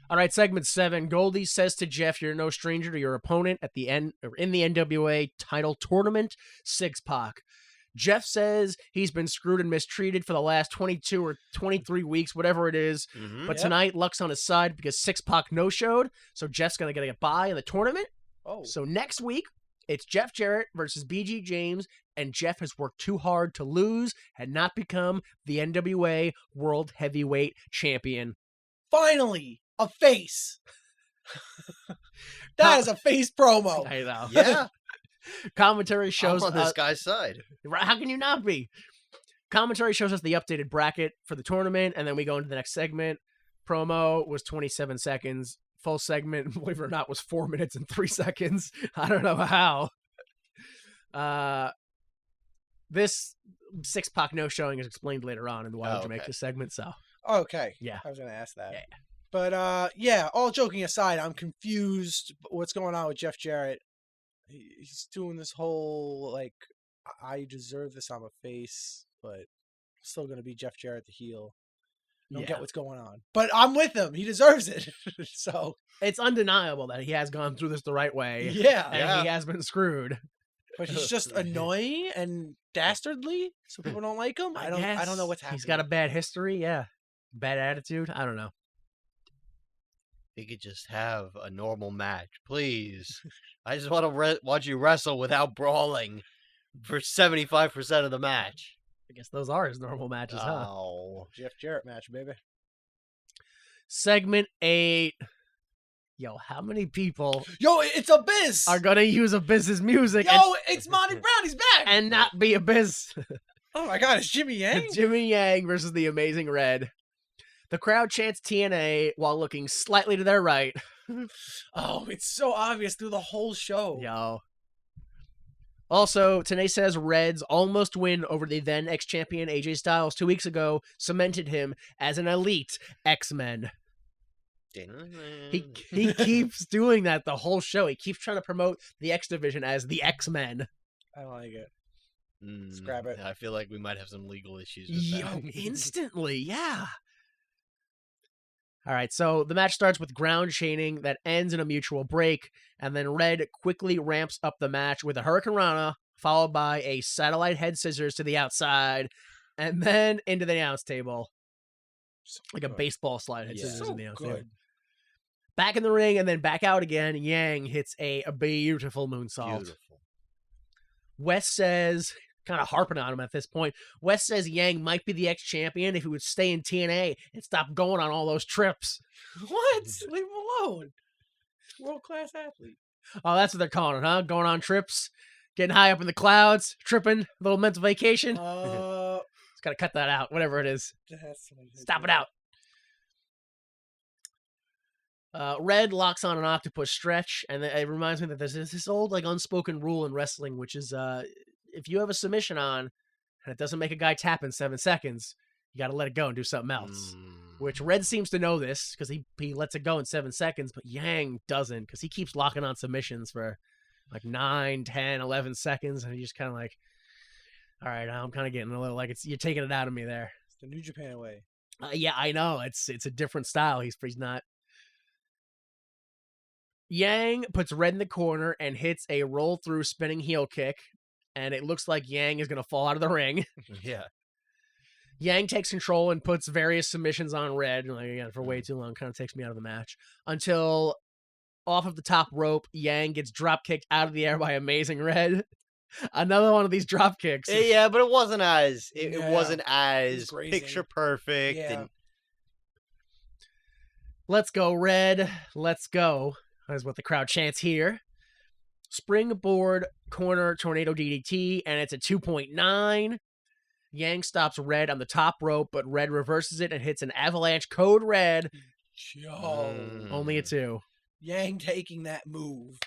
All right, segment 7. Goldie says to Jeff, "You're no stranger to your opponent at the end or in the NWA title tournament, 6-Pac." Jeff says he's been screwed and mistreated for the last 22 or 23 weeks, whatever it is. Mhm. But Yep. tonight, Luck's on his side because 6-Pac no-showed, so Jeff's going to get a bye in the tournament. Oh, So next week, it's Jeff Jarrett versus BG James, and Jeff has worked too hard to lose and not become the NWA World Heavyweight Champion. finally a face. That is a face promo. I know. Yeah. Commentary I'm shows on this guy's side. How can you not be? Commentary shows us the updated bracket for the tournament, and then we go into the next segment. Promo was 27 seconds. Full segment, believe it or not, was 4 minutes and 3 seconds. I don't know how. This 6-Pac no showing is explained later on in the Why Would You Make okay. This segment. So Okay. Yeah. I was gonna ask that. Yeah. But yeah, all joking aside, I'm confused what's going on with Jeff Jarrett. He's doing this whole like I deserve this, I'm a face, but I'm still gonna be Jeff Jarrett the heel. I don't yeah. get what's going on. But I'm with him. He deserves it. So It's undeniable that he has gone through this the right way. yeah. And Yeah. he has been screwed. But he's just annoying and dastardly, so people don't like him. I don't know guess. what's happening. He's got a bad history, yeah. Bad attitude. I don't know. We could just have a normal match, please. I just want to watch you wrestle without brawling for 75% of the match. I guess those are his normal matches, huh? Oh. Jeff Jarrett match, baby. Segment 8. Yo, how many people Yo, it's a biz. are gonna use Abyss's music Yo, it's Monty Brown. He's back. and not be Abyss? Oh my God, it's Jimmy Yang. Jimmy Yang versus the Amazing Red. The crowd chants TNA while looking slightly to their right. Oh, it's so obvious through the whole show. Yo. Also, Tenay says Red's almost win over the then ex-champion AJ Styles 2 weeks ago cemented him as an elite X-Men. He keeps doing that the whole show. He keeps trying to promote the X Division as the X-Men. I don't like it. Mm, Scrap it. I feel like we might have some legal issues with Yo, that. instantly, yeah. All right, so the match starts with ground chaining that ends in a mutual break, and then Red quickly ramps up the match with a Hurricane Rana, followed by a satellite head scissors to the outside, and then into the announce table. So Like a good. baseball slide head Yeah. scissors So in the announce table. good. Back in the ring and then back out again, Yang hits a beautiful moonsault. Beautiful. Wes says, kind of harping on him at this point, Wes says Yang might be the ex-champion if he would stay in TNA and stop going on all those trips. What? Leave him alone. World class athlete. Oh, that's what they're calling it, huh? Going on trips, getting high up in the clouds, tripping, little mental vacation. Just gotta cut that out, whatever it is. That's Stop it out. Red locks on an octopus stretch, and it reminds me that there's this old like unspoken rule in wrestling, which is if you have a submission on and it doesn't make a guy tap in 7 seconds, you got to let it go and do something else. Which Red seems to know this because he lets it go in 7 seconds, but Yang doesn't because he keeps locking on submissions for like 9, 10, 11 seconds, and he's just kind of like, all right, I'm kind of getting a little like you're taking it out of me there. It's the New Japan way. Yeah, I know it's a different style. He's not. Yang puts Red in the corner and hits a roll through spinning heel kick, and it looks like Yang is going to fall out of the ring. Yeah. Yang takes control and puts various submissions on Red, like again for way too long, kind of takes me out of the match until off of the top rope, Yang gets drop kicked out of the air by Amazing Red. Another one of these drop kicks. Yeah, but it wasn't as it Yeah. wasn't as grazing. picture perfect. Yeah. And Let's go, Red. Let's go. That's what the crowd chants here. Springboard corner tornado DDT, and it's a 2.9. Yang stops Red on the top rope, but Red reverses it and hits an avalanche code Red. Yo. Only a 2. Yang taking that move.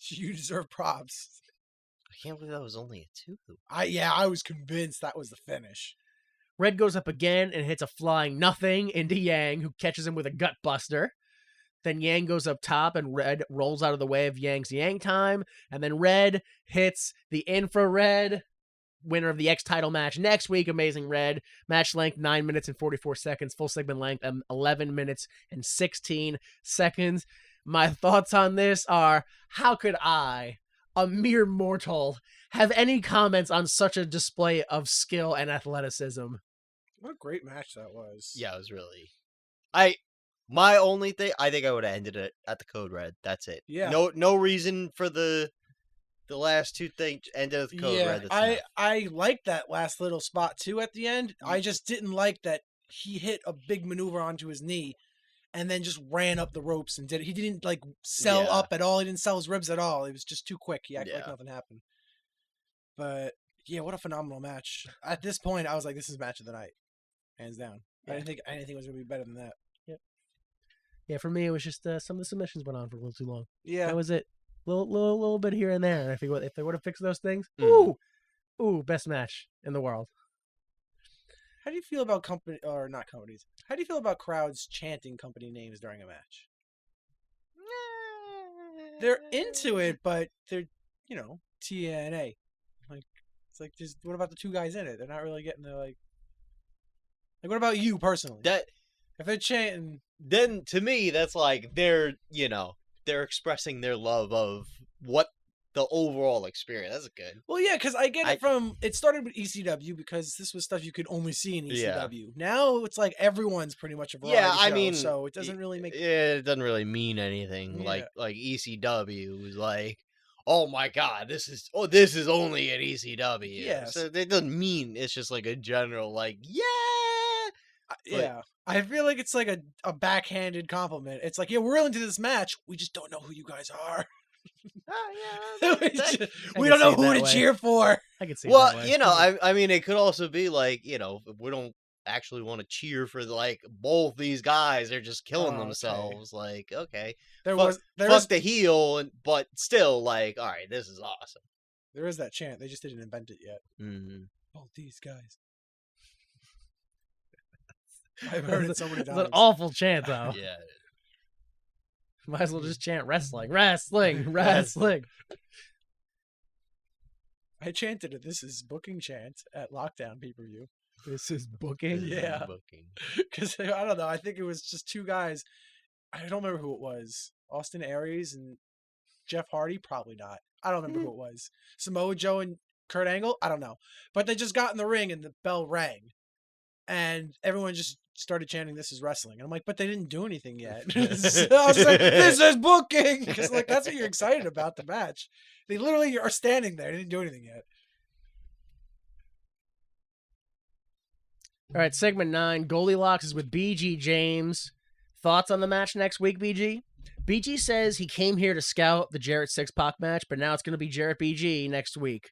You deserve props. I can't believe that was only a 2. I was convinced that was the finish. Red goes up again and hits a flying nothing into Yang, who catches him with a gut buster. Then Yang goes up top and Red rolls out of the way of Yang's Yang time. And then Red hits the infrared. Winner of the X title match next week. Amazing Red. Match length 9 minutes and 44 seconds. Full segment length 11 minutes and 16 seconds. My thoughts on this are, how could I, a mere mortal, have any comments on such a display of skill and athleticism? What a great match that was. Yeah, it was really. My only thing, I think I would have ended it at the code Red. That's it. Yeah. No reason for the last 2 things. Ended at the code Red. That's enough. I liked that last little spot too at the end. Mm. I just didn't like that he hit a big maneuver onto his knee and then just ran up the ropes and did it. He didn't like sell Yeah. up at all. He didn't sell his ribs at all. It was just too quick. He acted like Yeah. nothing happened. But yeah, what a phenomenal match. At this point, I was like, this is match of the night. Hands down. Yeah. I didn't think anything was gonna be better than that. Yeah, for me, it was just some of the submissions went on for a little too long. Yeah. That was it. Little bit here and there. If they would have fixed those things, Mm. ooh, best match in the world. How do you feel about company or not companies? How do you feel about crowds chanting company names during a match? They're into it, but they're, TNA. Like, it's like, just what about the 2 guys in it? They're not really getting the like. What about you personally? That If they're chanting, then to me that's like they're expressing their love of what the overall experience. That's good. well, yeah, because I get it from. It started with ECW because this was stuff you could only see in Yeah. ECW. Now it's like everyone's pretty much a variety Yeah, I show, mean, so it doesn't really make. Yeah, it doesn't really mean anything. Yeah. Like ECW was like, oh my god, this is only at ECW. Yes. So it doesn't mean, it's just like a general like, yeah. Yeah, I feel like it's like a backhanded compliment. It's like, yeah, we're really into this match. We just don't know who you guys are. Yeah, we that- we can don't know see it who that to way. cheer for. I could see. it that way. Well, I mean, it could also be like, if we don't actually want to cheer for like both these guys, they're just killing Oh, okay. themselves. Like, okay, There fuck, was there fuck is the heel, but still, like, all right, this is awesome. there is that chant. They just didn't invent it yet. Mhm. Both these guys. I've heard it so many It's an times. awful chant, though. Yeah. Might as well just chant wrestling, wrestling. I chanted it. This is booking chant at Lockdown pay-per-view. This is booking. Yeah. Booking. Because I don't know. I think it was just 2 guys. I don't remember who it was. Austin Aries and Jeff Hardy? Probably not. I don't remember who it was. Samoa Joe and Kurt Angle? I don't know. But they just got in the ring and the bell rang. And everyone just started chanting, "This is wrestling." And I'm like, but they didn't do anything yet. So I was like, this is booking. Because like that's what you're excited about, the match. They literally are standing there. They didn't do anything yet. All right, segment 9. Goldilocks is with BG James. Thoughts on the match next week, BG? BG says he came here to scout the Jarrett 6-Pac match, but now it's going to be Jarrett BG next week.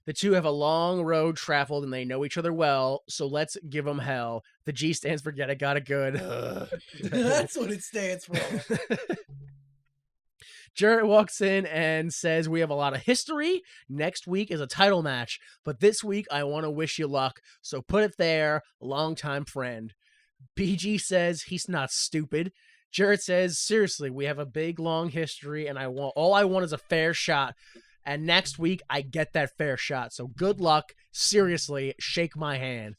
The two have a long road traveled and they know each other well, so let's give them hell. The G stands for get it, got it good. That's what it stands for. Jarrett walks in and says, we have a lot of history. Next week is a title match, but this week I want to wish you luck, so put it there, longtime friend. BG says he's not stupid. Jarrett says, seriously, we have a big, long history, and all I want is a fair shot. And next week, I get that fair shot. So good luck. Seriously, shake my hand.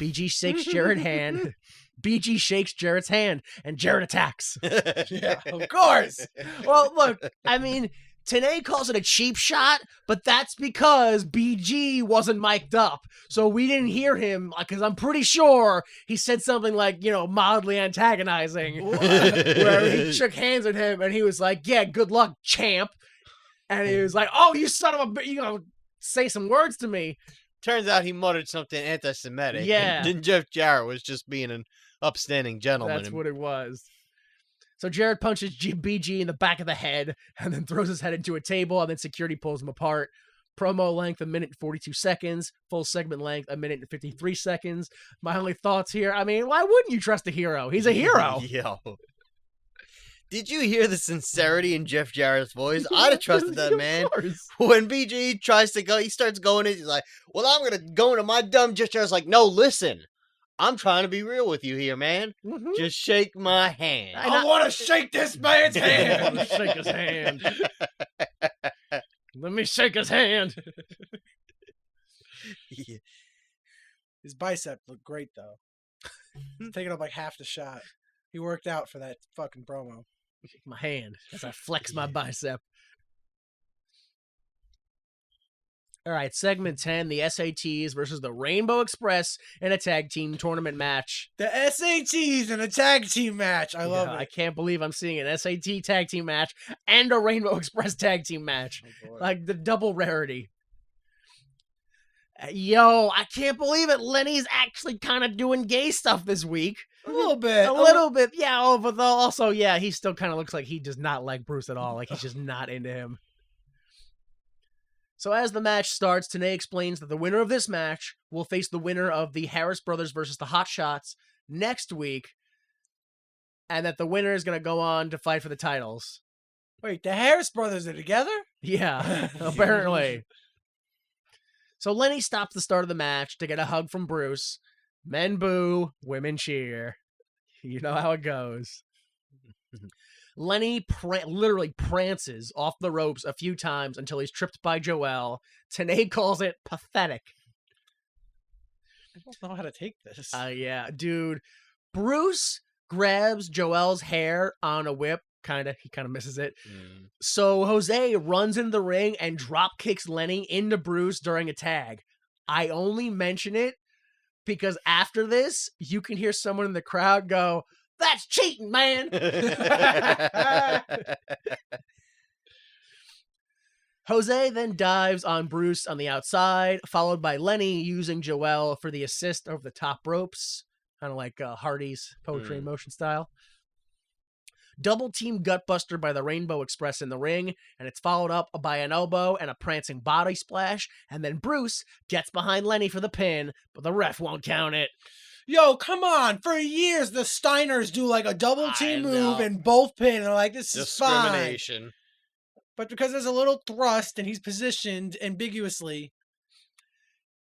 BG shakes Jarrett's hand. BG shakes Jarrett's hand, and Jarrett attacks. Yeah, of course. Well, look, I mean, Tanae calls it a cheap shot, but that's because BG wasn't mic'd up. So we didn't hear him, because I'm pretty sure he said something like, mildly antagonizing, where he shook hands with him, and he was like, yeah, good luck, champ. And he was like, "Oh, you son of a bitch! You gonna say some words to me?" Turns out he muttered something anti-Semitic. Yeah. And then Jeff Jarrett was just being an upstanding gentleman. That's what it was. So Jarrett punches BG in the back of the head and then throws his head into a table, and then security pulls him apart. Promo length, 1 minute and 42 seconds. Full segment length, 1 minute and 53 seconds. My only thoughts here, I mean, why wouldn't you trust a hero? He's a hero. Yo. Did you hear the sincerity in Jeff Jarrett's voice? I'd have trusted that man. When BG tries to go, he starts going in, he's like, well, I'm going to go into my dumb Jeff Jarrett's like, no, listen. I'm trying to be real with you here, man. Mm-hmm. Just shake my hand. I want to shake this man's I hand. want to shake his hand. Let me shake his hand. Yeah. His bicep looked great, though. Taking up like half the shot. He worked out for that fucking promo. Shake my hand as I flex my bicep. All right, segment 10, the SATs versus the Rainbow Express in a tag team tournament match. The SATs in a tag team match. I love I it. can't believe I'm seeing an SAT tag team match and a Rainbow Express tag team match. Oh, boy. Like the double rarity. Yo, I can't believe it. Lenny's actually kind of doing gay stuff this week. A little bit. A little bit, yeah. Oh, but also, yeah, he still kind of looks like he does not like Bruce at all. Like he's just not into him. So as the match starts, Tenay explains that the winner of this match will face the winner of the Harris Brothers versus the Hotshots next week, and that the winner is going to go on to fight for the titles. Wait, the Harris brothers are together? Yeah, apparently. So Lenny stops the start of the match to get a hug from Bruce. Men boo, women cheer. You know how it goes. Lenny literally prances off the ropes a few times until he's tripped by Joel. Tenay calls it pathetic. I don't know how to take this. Yeah, dude. Bruce grabs Joel's hair on a whip. He kind of misses it. So Jose runs into the ring and drop kicks Lenny into Bruce during a tag. I only mention it because after this, you can hear someone in the crowd go, "That's cheating, man." Jose then dives on Bruce on the outside, followed by Lenny using Joel for the assist over the top ropes, kind of like Hardy's poetry in motion style. Double team gutbuster by the Rainbow Express in the ring, and it's followed up by an elbow and a prancing body splash, and then Bruce gets behind Lenny for the pin, but the ref won't count it. Yo, come on. For years, the Steiners do like a double team move and both pin. And they're like, this is fine. Discrimination. But because there's a little thrust and he's positioned ambiguously.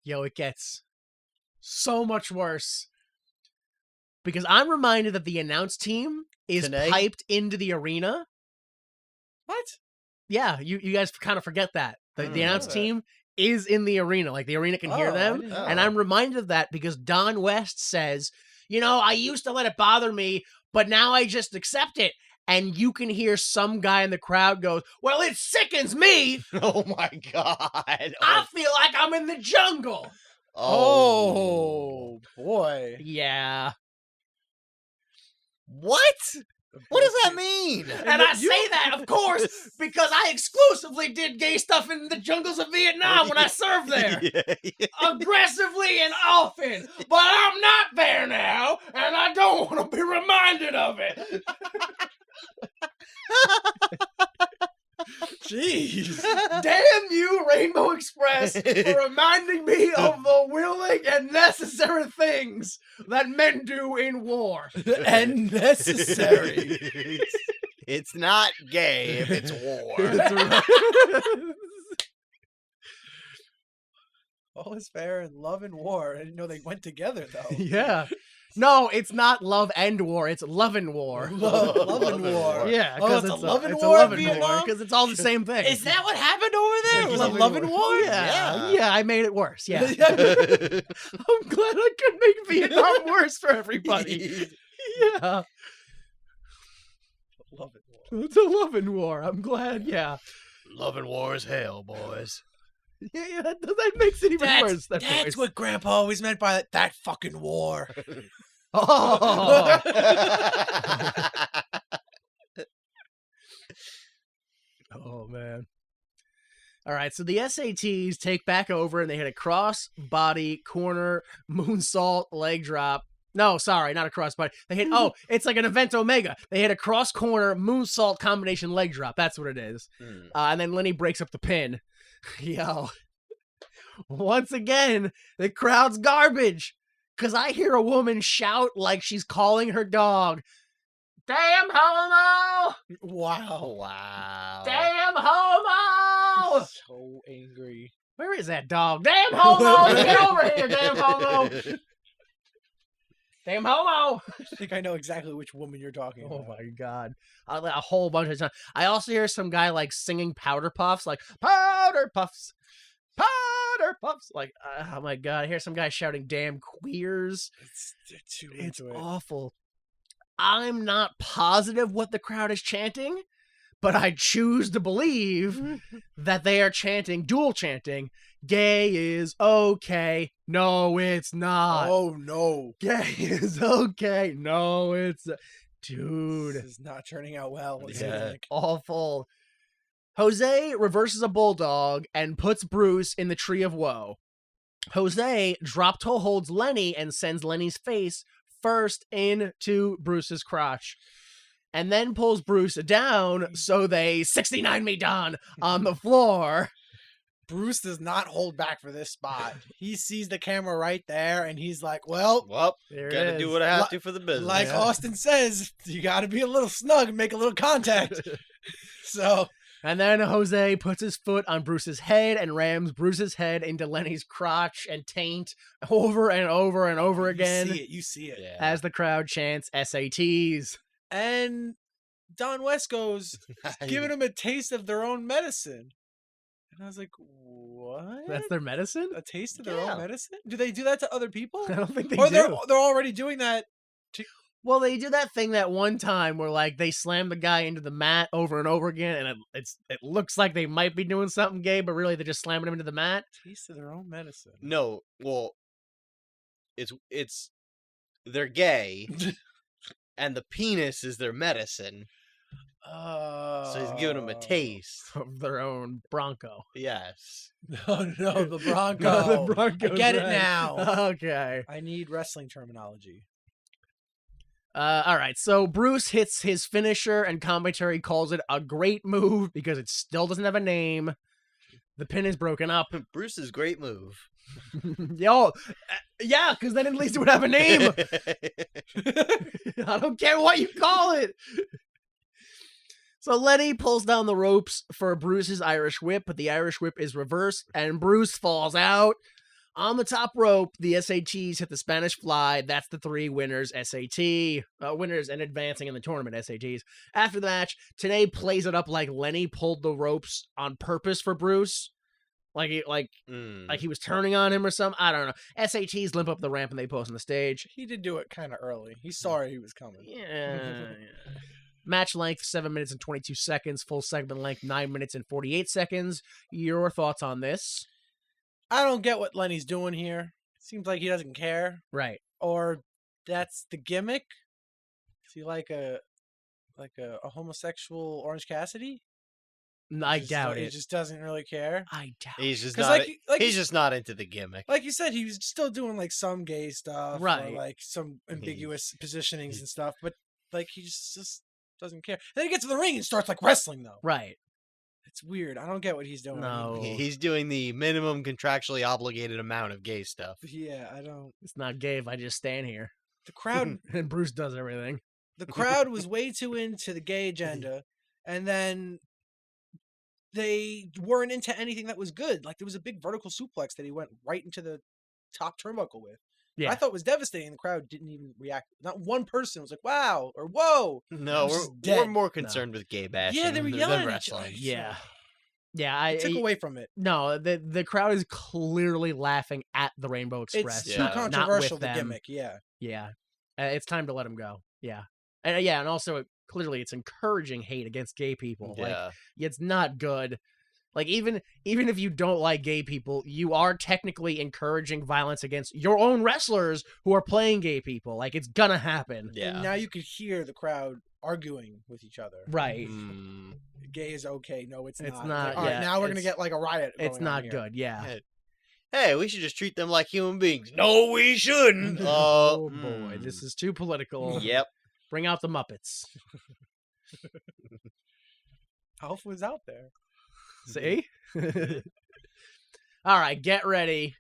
Yo, it gets so much worse. Because I'm reminded that the announce team is piped into the arena. What? Yeah, you guys kind of forget that. The announce team is in the arena. Like, the arena can hear them. And I'm reminded of that because Don West says, you know, I used to let it bother me, but now I just accept it. And you can hear some guy in the crowd goes, well, it sickens me. Oh, my God. I feel like I'm in the jungle. Oh boy. Yeah. What? What does that mean? And I say that, of course, because I exclusively did gay stuff in the jungles of Vietnam when I served there. Aggressively and often. But I'm not there now, and I don't want to be reminded of it. Jeez. Damn you, Rainbow Express, for reminding me of the willing and necessary things that men do in war. And necessary. It's not gay if it's war. All is fair in love and war. I didn't know they went together, though. Yeah. No, it's not love and war. It's Lovin War. Love and war. Yeah. Oh, it's a Lovin' it's War a in Lovin' War Vietnam? because it's all the same thing. Is that what happened over there? It was a Lovin' love and war? Yeah. I made it worse. Yeah. I'm glad I could make Vietnam worse for everybody. Yeah. Love and war. It's a Lovin' War. I'm glad. Yeah. Loving war is hell, boys. Yeah, that makes it even worse. That's what Grandpa always meant by that fucking war. Oh. Oh, man. All right, so the SATs take back over and they hit a cross body corner moonsault leg drop. No, sorry, not a cross body. They hit it's like an event omega. They hit a cross corner moonsault combination leg drop. That's what it is. And then Lenny breaks up the pin. Yo. Once again, the crowd's garbage. Cause I hear a woman shout like she's calling her dog. Damn homo! Wow. Wow. Damn homo! So angry. Where is that dog? Damn homo! Get over here, damn homo! Damn homo! I think I know exactly which woman you're talking about. Oh my god. A whole bunch of times. I also hear some guy like singing powder puffs, like powder puffs. Powder puffs. Like, oh my god. I hear some guy shouting damn queers. They're too It's into it. awful. I'm not positive what the crowd is chanting, but I choose to believe that they are chanting, dual chanting, gay is okay. No, it's not. Oh no. Gay is okay. No, it's dude. This is not turning out well. It Yeah. seems like. Awful. Jose reverses a bulldog and puts Bruce in the tree of woe. Jose drop toe holds Lenny and sends Lenny's face first into Bruce's crotch. And then pulls Bruce down so they 69 me done on the floor. Bruce does not hold back for this spot. He sees the camera right there and he's like, well, Well, There it gotta do is. what I have to for the business. like Yeah. Austin says, you gotta be a little snug and make a little contact. So And then Jose puts his foot on Bruce's head and rams Bruce's head into Lenny's crotch and taint over and over and over again you see it. Yeah. as the crowd chants SATs. And Don West goes, giving them a taste of their own medicine. And I was like, what? That's their medicine? A taste of their Yeah. own medicine? Do they do that to other people? I don't think they Or do. they're already doing that. Well, they do that thing that one time where like they slam the guy into the mat over and over again, and it looks like they might be doing something gay, but really they're just slamming him into the mat. Taste of their own medicine. No, well, it's they're gay, and the penis is their medicine. So he's giving them a taste. Of their own Bronco. Yes. No, the Bronco. No, the Bronco's I get it right. now. Okay. I need wrestling terminology. All right. So Bruce hits his finisher, and commentary calls it a great move because it still doesn't have a name. The pin is broken up. Bruce's great move. Yeah, because then at least it would have a name. I don't care what you call it. So Lenny pulls down the ropes for Bruce's Irish whip, but the Irish whip is reversed, and Bruce falls out. On the top rope, the SATs hit the Spanish fly. That's the three winners, winners and advancing in the tournament, SATs. After the match, Tenay plays it up like Lenny pulled the ropes on purpose for Bruce. Like he was turning on him or something. I don't know. SATs limp up the ramp and they pose on the stage. He did do it kind of early. He saw he was coming. Yeah. Match length 7 minutes and 22 seconds. Full segment length 9 minutes and 48 seconds. Your thoughts on this? I don't get what Lenny's doing here. Seems like he doesn't care. Right. Or that's the gimmick. Is he like a homosexual Orange Cassidy? I Just doubt He it. just doesn't really care. I doubt He's just 'Cause not. like He's just not into the gimmick. Like you said, he was still doing like some gay stuff, Right. Or, like some ambiguous positionings and stuff. But like he just doesn't care. Then he gets to the ring and starts like wrestling though. Right. It's weird. I don't get what he's doing. No. He's doing the minimum contractually obligated amount of gay stuff. Yeah, I don't. It's not gay if I just stand here. The crowd, And Bruce does everything. the crowd was way too into the gay agenda, and then they weren't into anything that was good. Like there was a big vertical suplex that he went right into the top turnbuckle with. Yeah. I thought it was devastating. The crowd didn't even react. Not one person was like, "Wow" or "Whoa." No, It was we're, just we're dead. more concerned with gay bashing. Yeah, they were than yelling at each wrestling. other. Yeah. Yeah, It took I away from it. no, the crowd is clearly laughing at the Rainbow Express. It's Yeah. too not controversial. with The them. gimmick, yeah. Yeah. It's time to let him go. Yeah. And also clearly it's encouraging hate against gay people. Like Yeah. it's not good. Like, even if you don't like gay people, you are technically encouraging violence against your own wrestlers who are playing gay people. Like, it's gonna happen. And now you could hear the crowd arguing with each other. Right. Gay is okay. No, it's not. It's not, Like, all right, yeah, now we're gonna it's- get like a riot. It's going on not here. good, yeah. Hey, we should just treat them like human beings. No, we shouldn't. Oh boy, this is too political. Yep. Bring out the Muppets. Alf was out there. See? All right, get ready.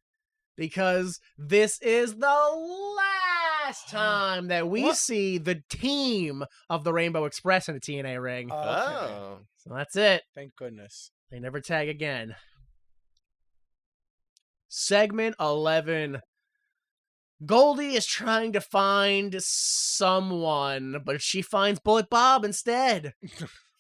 Because this is the last time that we see the team of the Rainbow Express in a TNA ring. Oh. So that's it. Thank goodness. They never tag again. Segment 11. Goldie is trying to find someone, but she finds Bullet Bob instead.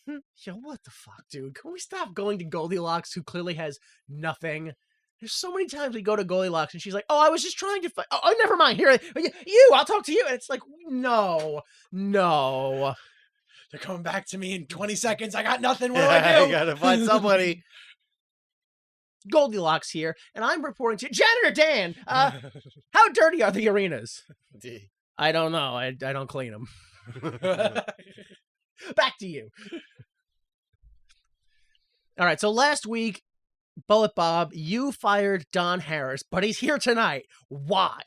Yo, what the fuck, dude? Can we stop going to Goldilocks, who clearly has nothing? There's so many times we go to Goldilocks and she's like, oh, I was just trying to find... Oh, never mind. Here, I'll talk to you. And it's like, no. They're coming back to me in 20 seconds. I got nothing. What do I do? I gotta find somebody. Goldilocks here, and I'm reporting to Janitor Dan. How dirty are the arenas? I don't know. I don't clean them. Back to you. All right, so last week, Bullet Bob, you fired Don Harris, but he's here tonight. Why?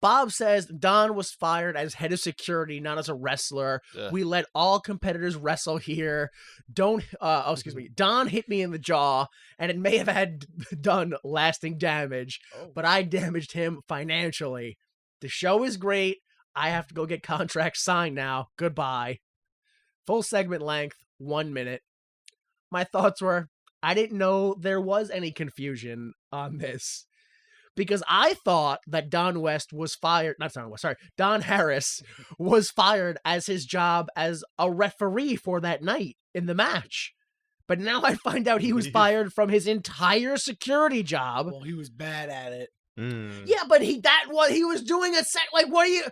Bob says Don was fired as head of security, not as a wrestler. We let all competitors wrestle here. Don hit me in the jaw, and it may have done lasting damage, but I damaged him financially. The show is great. I have to go get contracts signed now. Goodbye. Full segment length, 1 minute. My thoughts were, I didn't know there was any confusion on this. Because I thought that Don Harris was fired as his job as a referee for that night in the match. But now I find out he was fired from his entire security job. Well, he was bad at it. Yeah, but he was doing what are you...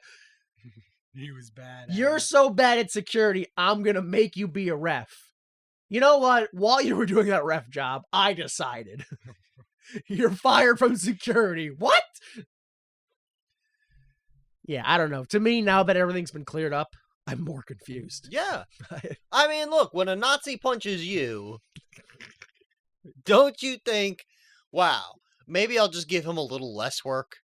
He was bad at You're it. so bad at security, I'm gonna make you be a ref. You know what? While you were doing that ref job, I decided. You're fired from security. What? Yeah, I don't know. To me, now that everything's been cleared up, I'm more confused. Yeah. I mean, look, when a Nazi punches you, don't you think, wow, maybe I'll just give him a little less work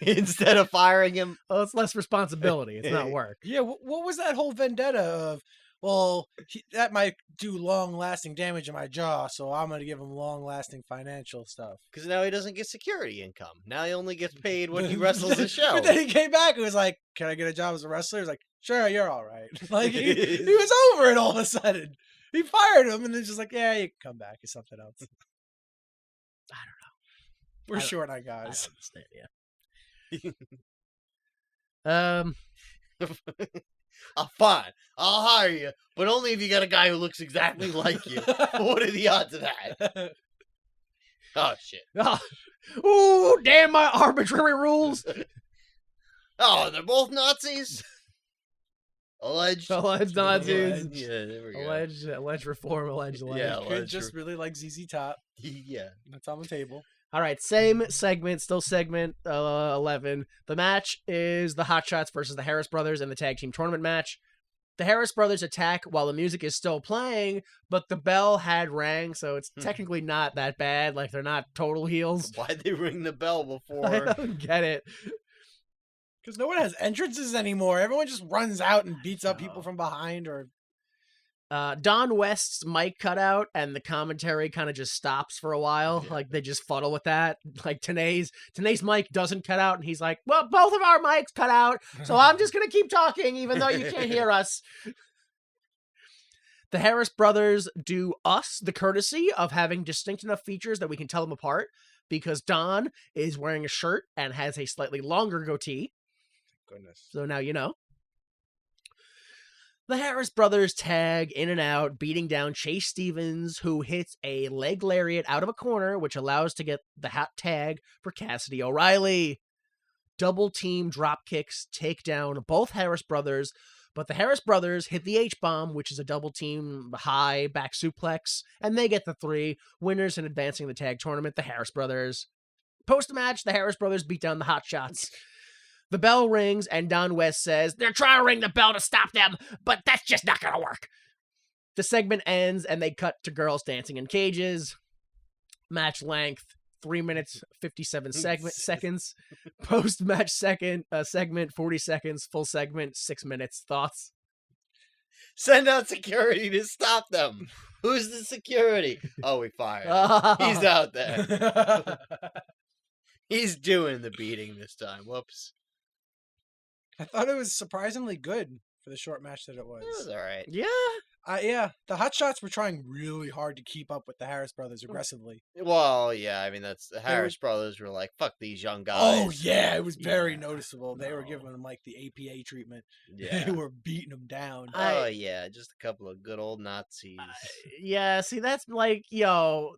instead of firing him? Well, it's less responsibility. It's not work. Yeah, what was that whole vendetta of, well, that might do long-lasting damage in my jaw, so I'm going to give him long-lasting financial stuff. Because now he doesn't get security income. Now he only gets paid when he wrestles the show. But then he came back and was like, can I get a job as a wrestler? He's like, sure, you're all right. Like, he was over it all of a sudden. He fired him and then just like, yeah, you can come back. It's something else. I don't know. We're short on guys. I don't understand, yeah. Fine, I'll hire you, but only if you got a guy who looks exactly like you. What are the odds of that? Oh, shit. Ooh, damn my arbitrary rules. Oh, they're both Nazis? Alleged. Alleged Nazis. Yeah, there we go. Alleged reform, alleged. Yeah, Could just really like ZZ Top. Yeah. That's on the table. All right, same segment, still segment 11. The match is the Hotshots versus the Harris Brothers in the tag team tournament match. The Harris Brothers attack while the music is still playing, but the bell had rang, so it's technically not that bad. Like, they're not total heels. Why'd they ring the bell before? I don't get it. Because no one has entrances anymore. Everyone just runs out and beats up people from behind or... Don West's mic cut out, and the commentary kind of just stops for a while. Yeah. Like, they just fuddle with that. Like, Tanae's mic doesn't cut out, and he's like, well, both of our mics cut out, so I'm just going to keep talking, even though you can't hear us. The Harris brothers do us the courtesy of having distinct enough features that we can tell them apart, because Don is wearing a shirt and has a slightly longer goatee. Goodness. So now you know. The Harris brothers tag in and out, beating down Chase Stevens, who hits a leg lariat out of a corner, which allows to get the hot tag for Cassidy O'Reilly. Double team drop kicks take down both Harris brothers, But the Harris brothers hit the H-bomb, which is a double team high back suplex, and they get the 3 winners in advancing the tag tournament, the Harris brothers. Post-match, the Harris brothers beat down the Hotshots. The bell rings, and Don West says, they're trying to ring the bell to stop them, but that's just not going to work. The segment ends, and they cut to girls dancing in cages. Match length, 3 minutes, 57 seconds. Post-match segment, 40 seconds. Full segment, 6 minutes. Thoughts? Send out security to stop them. Who's the security? Oh, we fired him. He's out there. He's doing the beating this time. Whoops. I thought it was surprisingly good for the short match that it It was was. all right. Yeah. Yeah, the Hotshots were trying really hard to keep up with the Harris brothers aggressively. Well, yeah, I mean, that's the Harris brothers were like, fuck these young guys. Oh yeah, it was very Yeah. noticeable. They were No. giving them like the APA treatment. Yeah. They were beating them down. Oh, yeah, just a couple of good old Nazis. Yeah, see, that's like, yo...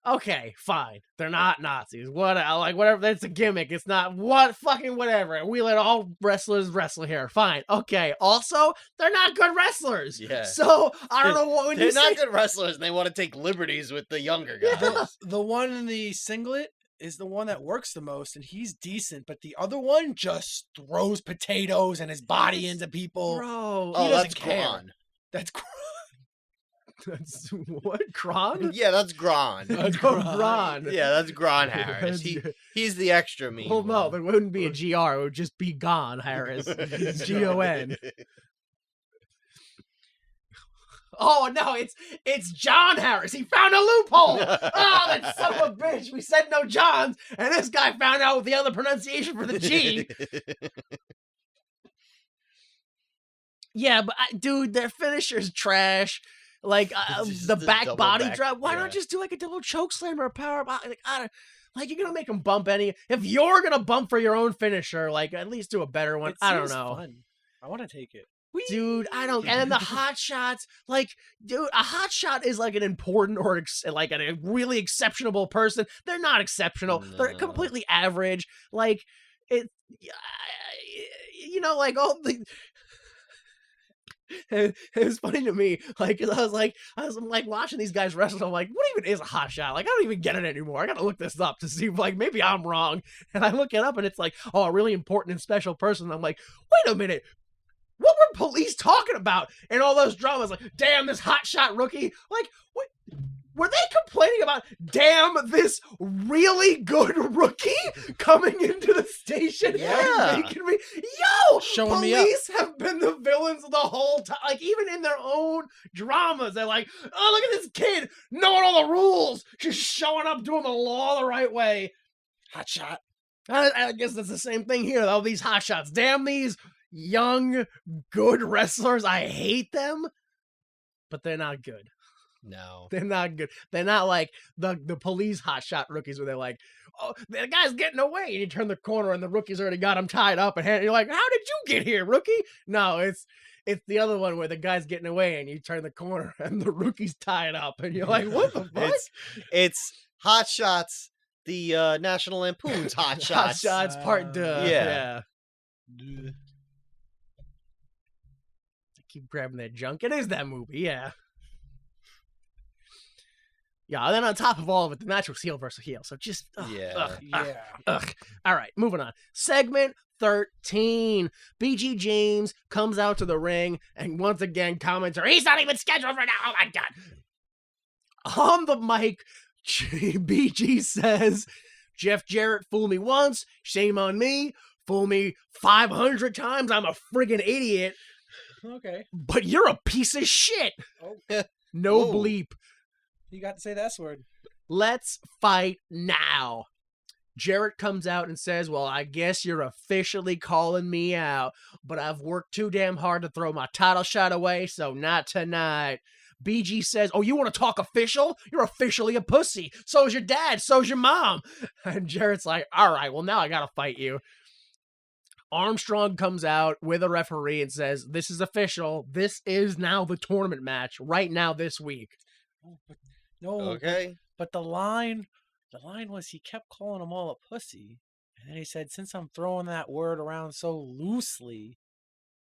Okay, fine. They're not Nazis. What, like, whatever. That's a gimmick. It's not what fucking whatever. We let all wrestlers wrestle here. Fine. Okay. Also, they're not good wrestlers. Yeah. So I don't know what when They're you not say. good wrestlers, and they want to take liberties with the younger guys. The one in the singlet is the one that works the most, and he's decent. But the other one just throws potatoes and his body into people. Bro, Oh, doesn't that's care. Gron. That's that's what Kron? Yeah, that's Gron. That's Oh, Gron. Gron. Yeah, that's Gron Harris. He's the extra mean Well, no, one. it wouldn't be a GR. It would just be Gon Harris. Gon. Oh no, it's John Harris. He found a loophole. Oh, that son of a bitch. We said no Johns, and this guy found out the other pronunciation for the G. Yeah, but dude, their finisher's trash. Like Just the the back double body back, drop. Why yeah. not just do like a double choke slam or a power bomb? Like, like you're gonna make them bump any. If you're gonna bump for your own finisher, like at least do a better one. It I don't seems know. fun. I want to take it. Dude, I don't. And then the hot shots, like, dude, a hot shot is like an important or like a really exceptional person. They're not exceptional. They're No. completely average. Like it, you know, like all the. It was funny to me, like, 'cause I was like watching these guys wrestle. I'm like, what even is a hot shot? Like, I don't even get it anymore. I gotta look this up to see, like, maybe I'm wrong. And I look it up, and it's like, oh, a really important and special person. I'm like, wait a minute. What were police talking about in all those dramas? Like, damn, this hotshot rookie. Like, what? Were they complaining about, damn, this really good rookie coming into the station? Yeah. And making me, yo, Showing me up. police have been the villains the whole time. Like, even in their own dramas, they're like, oh, look at this kid knowing all the rules. Just showing up, doing the law the right way. Hot shot. I guess that's the same thing here, though. These hotshots. Damn these young, good wrestlers. I hate them, but they're not good. No. They're not good. They're not like the police hotshot rookies where they're like, oh, the guy's getting away. And you turn the corner and the rookie's already got him tied up. And you're like, how did you get here, rookie? No, it's the other one where the guy's getting away and you turn the corner and the rookie's tied up. And you're like, what the fuck? It's Hot Shots, the National Lampoon's Hot Shots. Hotshots part duh. Yeah. I keep grabbing that junk. It is that movie, yeah. Yeah, and then on top of all of it, the match was heel versus heel. So just, Yeah. Yeah. All right, moving on. Segment 13. BG James comes out to the ring and once again comments, he's not even scheduled right now. Oh my God. On the mic, BG says, Jeff Jarrett fooled me once. Shame on me. Fool me 500 times. I'm a friggin' idiot. Okay. But you're a piece of shit. Oh, No Whoa. bleep. you got to say that S word. Let's fight now. Jarrett comes out and says, well, I guess you're officially calling me out, but I've worked too damn hard to throw my title shot away, so not tonight. BG says, oh, you want to talk official? You're officially a pussy. So's your dad. So's your mom. And Jarrett's like, all right, well, now I got to fight you. Armstrong comes out with a referee and says, this is official. This is now the tournament match right now this week. Oh, but, no. Okay. But the line was he kept calling them all a pussy. And then he said, since I'm throwing that word around so loosely,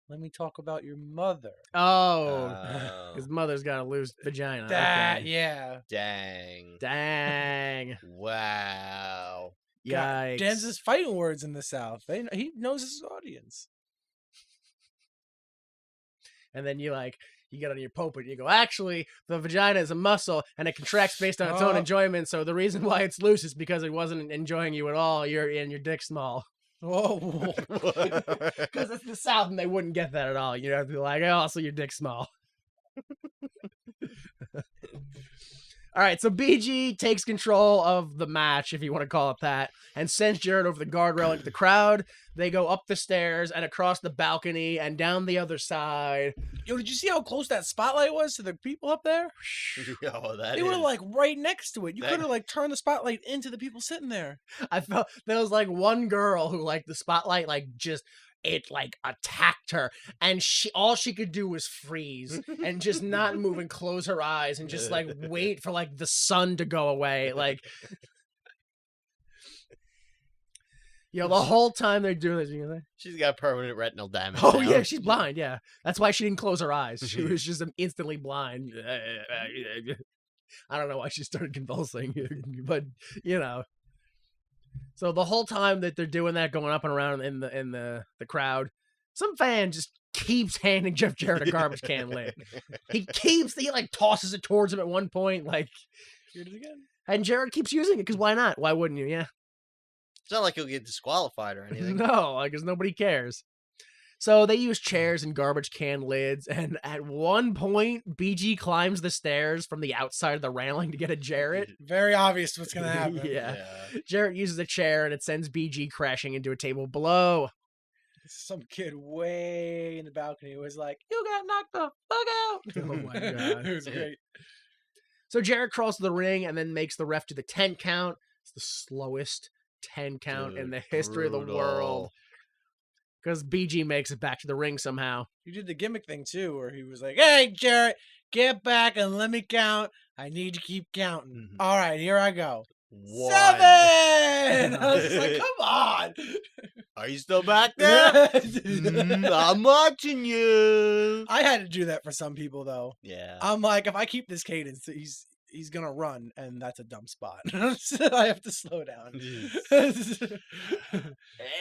Let me talk about your mother. Oh, his mother's got a loose vagina. That, Okay. yeah. Dang. Dang. Wow. God, Yikes. Dan's his fighting words in the South. He knows his audience. And then you get on your pulpit and you go, actually, the vagina is a muscle and it contracts based on its own enjoyment. So the reason why it's loose is because it wasn't enjoying you at all. You're in your dick small. Whoa. Because it's the South and they wouldn't get that at all. You'd have to be like, oh, also your dick small. All right, so BG takes control of the match, if you want to call it that, and sends Jarrett over the guardrail into the crowd. They go up the stairs and across the balcony and down the other side. Yo, did you see how close that spotlight was to the people up there? Yo, that They were is- like right next to it. You that- could have like turned the spotlight into the people sitting there. I felt there was like one girl who the spotlight attacked her, and all she could do was freeze and just not move and close her eyes and just wait for the sun to go away. The whole time they're doing this, She's got permanent retinal damage. oh now. yeah, she's blind. Yeah, that's why she didn't close her eyes. She was just instantly blind. I don't know why she started convulsing, but So the whole time that they're doing that, going up and around in the crowd, some fan just keeps handing Jeff Jarrett a garbage can lid. He tosses it towards him at one point, Hear it again. and Jarrett keeps using it because why not? Why wouldn't you? Yeah. It's not like he'll get disqualified or anything. No, because nobody cares. So they use chairs and garbage can lids, and at one point, BG climbs the stairs from the outside of the railing to get at Jarrett. Very obvious what's gonna happen. Yeah. Jarrett uses a chair, and it sends BG crashing into a table below. Some kid way in the balcony was like, "You got knocked the fuck out." Oh my God. It was great. So Jarrett crawls to the ring and then makes the ref do the 10 count. It's the slowest 10 count in the history of the world. Because BG makes it back to the ring somehow. You did the gimmick thing too, where he was like, "Hey, Jarrett, get back and let me count. I need to keep counting. Mhm. All right, here I go. 1. 7!" I was just like, "Come on." Are you still back there? I'm watching you. I had to do that for some people though. Yeah. I'm like, if I keep this cadence, he's gonna run, and that's a dumb spot. So I have to slow down.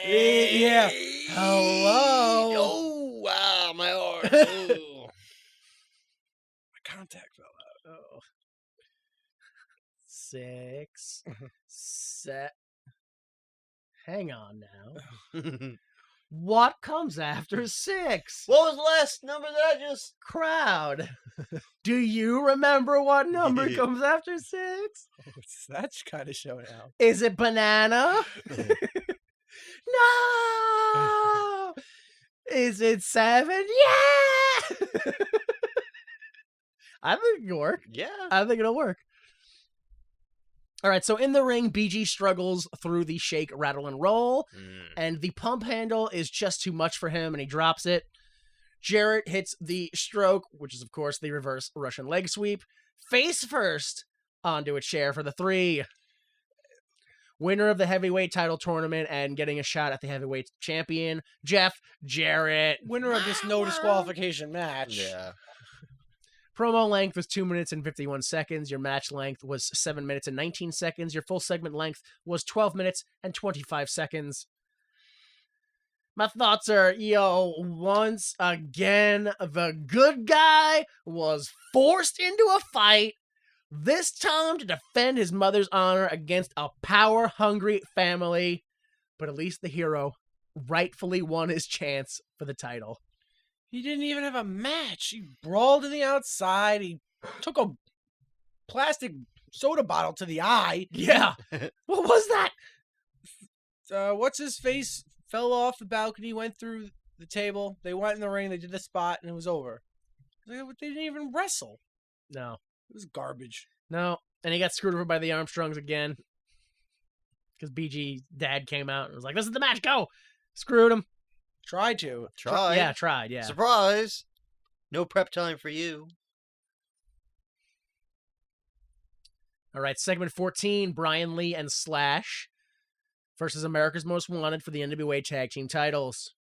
Yeah. Hello. Oh, wow, my heart. Oh. My contact fell out. Oh. 6, 7. Hang on now. What comes after 6? What was the last number that I just... Crowd. Do you remember what number comes after 6? What's that kind of show now? Is it banana? No. Is it 7? Yeah. I think it'll work. Yeah. I think it'll work. All right, so in the ring, BG struggles through the shake, rattle, and roll, and the pump handle is just too much for him, and he drops it. Jarrett hits the stroke, which is, of course, the reverse Russian leg sweep, face first onto a chair for the 3. Winner of the heavyweight title tournament and getting a shot at the heavyweight champion, Jeff Jarrett. Winner of this no disqualification match. Yeah. Promo length was 2 minutes and 51 seconds. Your match length was 7 minutes and 19 seconds. Your full segment length was 12 minutes and 25 seconds. My thoughts are, once again, the good guy was forced into a fight, this time to defend his mother's honor against a power-hungry family. But at least the hero rightfully won his chance for the title. He didn't even have a match. He brawled to the outside. He took a plastic soda bottle to the eye. Yeah. What was that? What's his face fell off the balcony, went through the table. They went in the ring. They did the spot, and it was over. They didn't even wrestle. No. It was garbage. No. And he got screwed over by the Armstrongs again. Because BG's dad came out and was like, this is the match, go! Screwed him. Tried to. Tried. Yeah, tried, yeah. Surprise. No prep time for you. All right, segment 14, Brian Lee and Slash versus America's Most Wanted for the NWA Tag Team titles.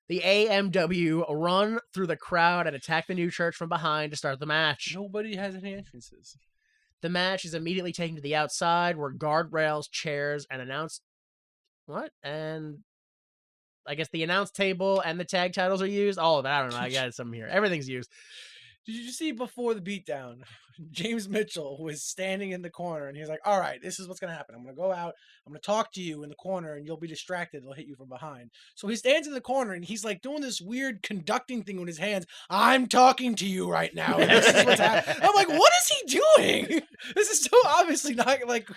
The AMW run through the crowd and attack the new church from behind to start the match. Nobody has any entrances. The match is immediately taken to the outside where guardrails, chairs, and And I guess the announce table and the tag titles are used. All of it. I don't know. I got some here. Everything's used. Did you see before the beatdown, James Mitchell was standing in the corner and he was like, all right, this is what's going to happen. I'm going to go out. I'm going to talk to you in the corner and you'll be distracted. It'll hit you from behind. So he stands in the corner and he's like doing this weird conducting thing with his hands. I'm talking to you right now. And this is what's happening. I'm like, what is he doing? This is so obviously not like.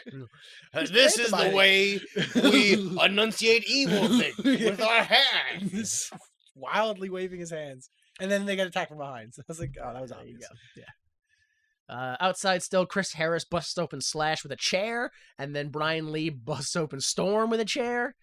This is the way we enunciate evil things with our hands. Wildly waving his hands. And then they get attacked from behind. So I was like, oh, that was obvious. Yeah. Outside still, Chris Harris busts open Slash with a chair, and then Brian Lee busts open Storm with a chair.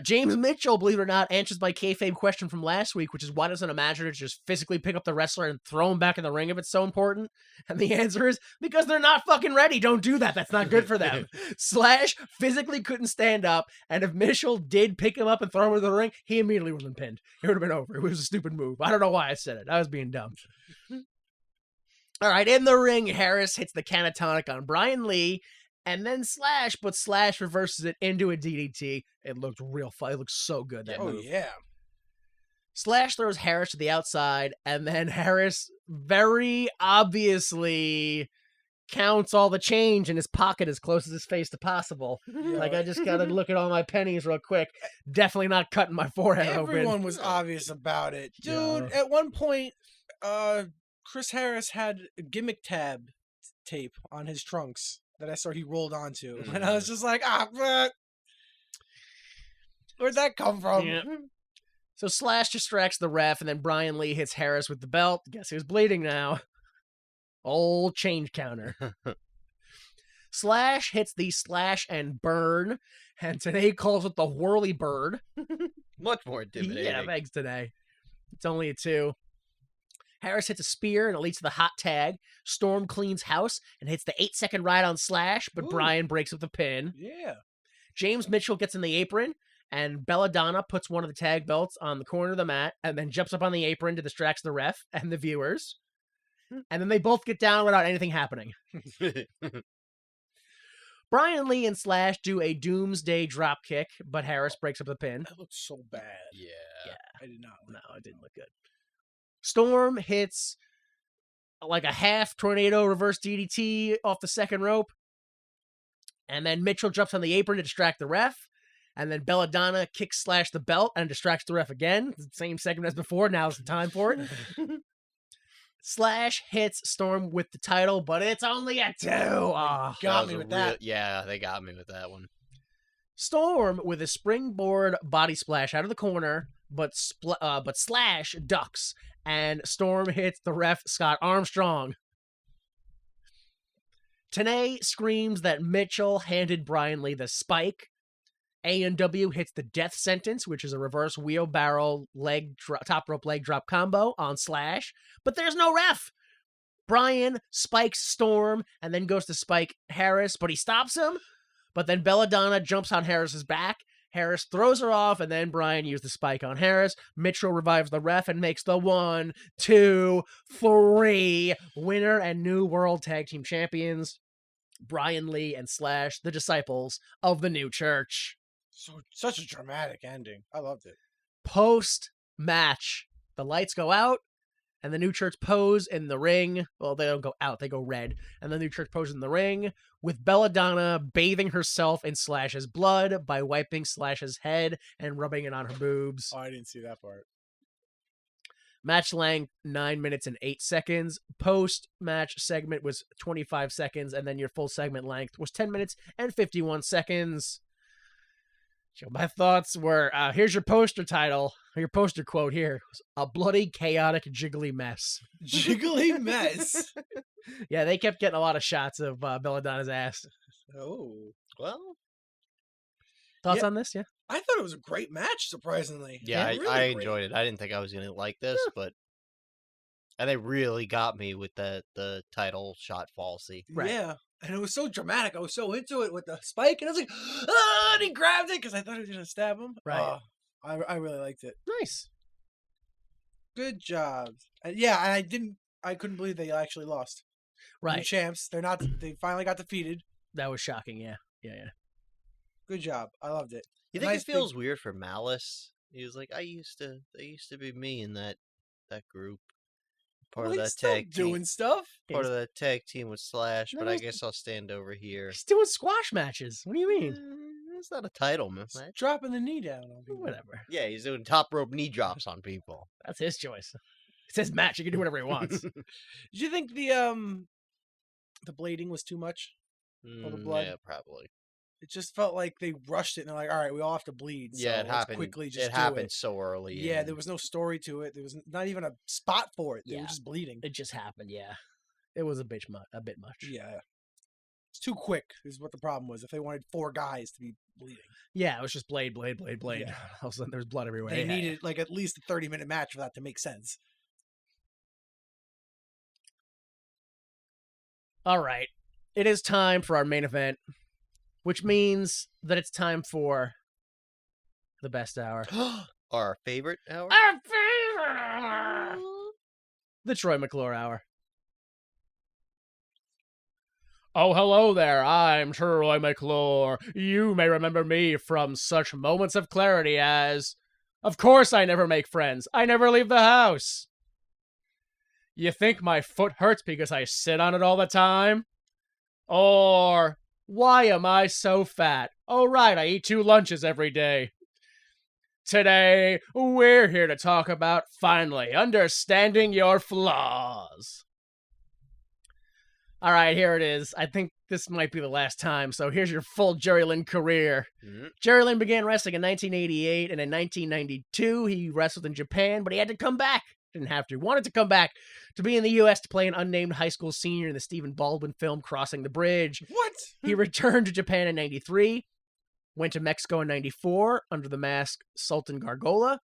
James Mitchell, believe it or not, answers my kayfabe question from last week, which is why doesn't a manager just physically pick up the wrestler and throw him back in the ring if it's so important? And the answer is because they're not fucking ready. Don't do that. That's not good for them. Slash physically couldn't stand up, and if Mitchell did pick him up and throw him into the ring, he immediately would have been pinned. It would have been over. It was a stupid move. I don't know why I said it. I was being dumb. All right, in the ring, Harris hits the catatonic on Brian Lee, and then Slash, but Slash reverses it into a DDT. It looked real fun. It looked so good, that move. Oh, yeah. Slash throws Harris to the outside, and then Harris very obviously counts all the change in his pocket as close as his face to possible. Like, I just gotta look at all my pennies real quick. Definitely not cutting my forehead open. Everyone was obvious about it. Dude, at one point, Chris Harris had a gimmick tab tape on his trunks that I saw he rolled onto. And I was just like, where'd that come from? Yeah. So Slash distracts the ref, and then Brian Lee hits Harris with the belt. Guess who's bleeding now? Old change counter. Slash hits the slash and burn, and today calls it the whirly bird. Much more intimidating. Yeah, thanks today. It's only a 2. Harris hits a spear, and it leads to the hot tag. Storm cleans house and hits the 8-second ride on Slash, but Brian breaks up the pin. Yeah. James Mitchell gets in the apron, and Belladonna puts one of the tag belts on the corner of the mat, and then jumps up on the apron to distract the ref and the viewers. And then they both get down without anything happening. Brian Lee and Slash do a doomsday drop kick, but Harris breaks up the pin. That looked so bad. Yeah. I did not. No, it didn't look good. Storm hits like a half tornado reverse DDT off the second rope. And then Mitchell jumps on the apron to distract the ref. And then Belladonna kicks Slash the belt and distracts the ref again. Same segment as before. Now's the time for it. Slash hits Storm with the title, but it's only a 2. Oh, Got me with that. Yeah, they got me with that one. Storm with a springboard body splash out of the corner, but Slash ducks, and Storm hits the ref Scott Armstrong. Tenay screams that Mitchell handed Brian Lee the spike. A&W hits the death sentence, which is a reverse wheelbarrow top rope leg drop combo on Slash, but there's no ref. Brian spikes Storm and then goes to spike Harris, but he stops him. But then Belladonna jumps on Harris's back. Harris throws her off, and then Brian used the spike on Harris. Mitchell revives the ref and makes the 1, 2, 3 winner and new world tag team champions, Brian Lee and Slash, the disciples of the new church. So such a dramatic ending. I loved it. Post-match, the lights go out, and the new church pose in the ring. Well, they don't go out, they go red. And the new church pose in the ring, with Belladonna bathing herself in Slash's blood by wiping Slash's head and rubbing it on her boobs. Oh, I didn't see that part. Match length, 9 minutes and 8 seconds. Post-match segment was 25 seconds, and then your full segment length was 10 minutes and 51 seconds. So my thoughts were, here's your poster title, your poster quote here. A bloody, chaotic, jiggly mess. Jiggly mess. Yeah, they kept getting a lot of shots of Belladonna's ass. Oh. Well, Thoughts on this? Yeah. I thought it was a great match, surprisingly. yeah, Really I great. enjoyed it. I didn't think I was going to like this, and they really got me with the title shot fallacy. Right. Yeah. And it was so dramatic. I was so into it with the spike, and I was like, ah, and he grabbed it because I thought he was going to stab him. Right. I really liked it. Nice. Good job. Yeah, I couldn't believe they actually lost. New Right. champs. They finally got defeated. That was shocking. Yeah. Good job. I loved it. You A think nice it feels weird for Malice? He was like, they used to be me in that group. Part of he's that still tag doing team. stuff. Part of that tag team with Slash, No, but I he's- guess I'll stand over here. He's doing squash matches. What do you mean? It's not a title match. Dropping the knee down on people. Whatever. Yeah, he's doing top rope knee drops on people. That's his choice. It's his match. He can do whatever he wants. Did you think the blading was too much? the blood? Yeah, probably. It just felt like they rushed it and they're like, all right, we all have to bleed. Yeah, so it let's happened. quickly just It do happened it. so early. Yeah, and- there was no story to it. There was not even a spot for it. They Yeah. were just bleeding. It just happened. Yeah, it was a bit much. Yeah. It's too quick is what the problem was. If they wanted 4 guys to be bleeding. Yeah, it was just blade. Yeah. All of a sudden, there's blood everywhere. They Yeah. needed like at least a 30-minute match for that to make sense. All right, it is time for our main event, which means that it's time for the best hour. Our favorite hour? Our favorite hour! The Troy McClure Hour. Oh, hello there. I'm Troy McClure. You may remember me from such moments of clarity as, of course I never make friends. I never leave the house. You think my foot hurts because I sit on it all the time? Or, why am I so fat? Oh, right, I eat 2 lunches every day. Today, we're here to talk about finally understanding your flaws. All right, here it is. I think this might be the last time, so here's your full Jerry Lynn career. Mhm. Jerry Lynn began wrestling in 1988, and in 1992, he wrestled in Japan, but he had to come back. Didn't have to. Wanted to come back to be in the U.S. to play an unnamed high school senior in the Stephen Baldwin film Crossing the Bridge. What? He returned to Japan in 93, went to Mexico in 94 under the mask Sultan Gargola,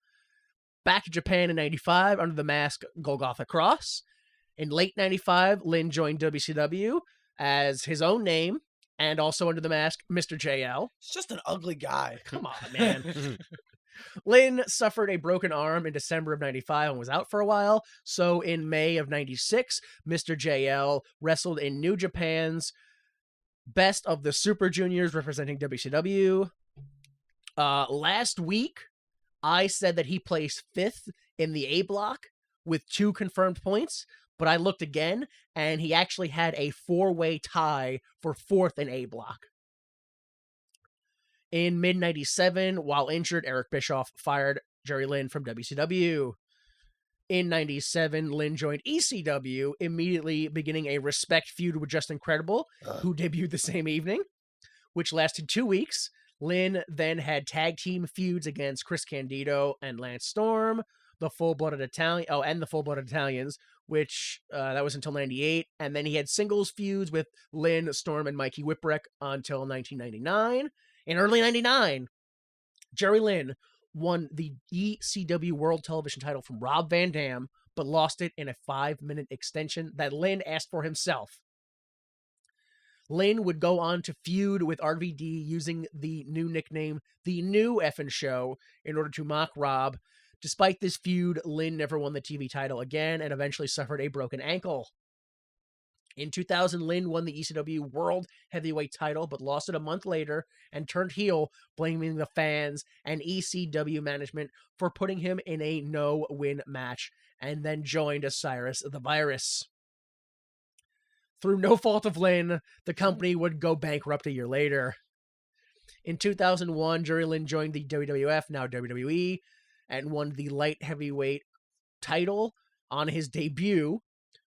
back to Japan in 95 under the mask Golgotha Cross. In late 95, Lynn joined WCW as his own name and also under the mask Mr. JL. It's just an ugly guy. Come on, man. Lynn suffered a broken arm in December of 95 and was out for a while. So in May of 96, Mr. JL wrestled in New Japan's Best of the Super Juniors representing WCW. Last week, I said that he placed 5th in the A block with 2 confirmed points, but I looked again, and he actually had a 4-way tie for 4th in A block. In mid-97, while injured, Eric Bischoff fired Jerry Lynn from WCW. In 97, Lynn joined ECW, immediately beginning a respect feud with Justin Credible, who debuted the same evening, which lasted 2 weeks. Lynn then had tag team feuds against Chris Candido and Lance Storm, the Full-Blooded Italians, which that was until 98. And then he had singles feuds with Lynn, Storm, and Mikey Whipwreck until 1999. In early 99, Jerry Lynn won the ECW World Television title from Rob Van Dam, but lost it in a 5-minute extension that Lynn asked for himself. Lynn would go on to feud with RVD using the new nickname, The New Effin' Show, in order to mock Rob. Despite this feud, Lynn never won the TV title again and eventually suffered a broken ankle. In 2000, Lynn won the ECW World Heavyweight title, but lost it a month later and turned heel, blaming the fans and ECW management for putting him in a no-win match, and then joined Osiris the Virus. Through no fault of Lynn, the company would go bankrupt a year later. In 2001, Jerry Lynn joined the WWF, now WWE, and won the light heavyweight title on his debut,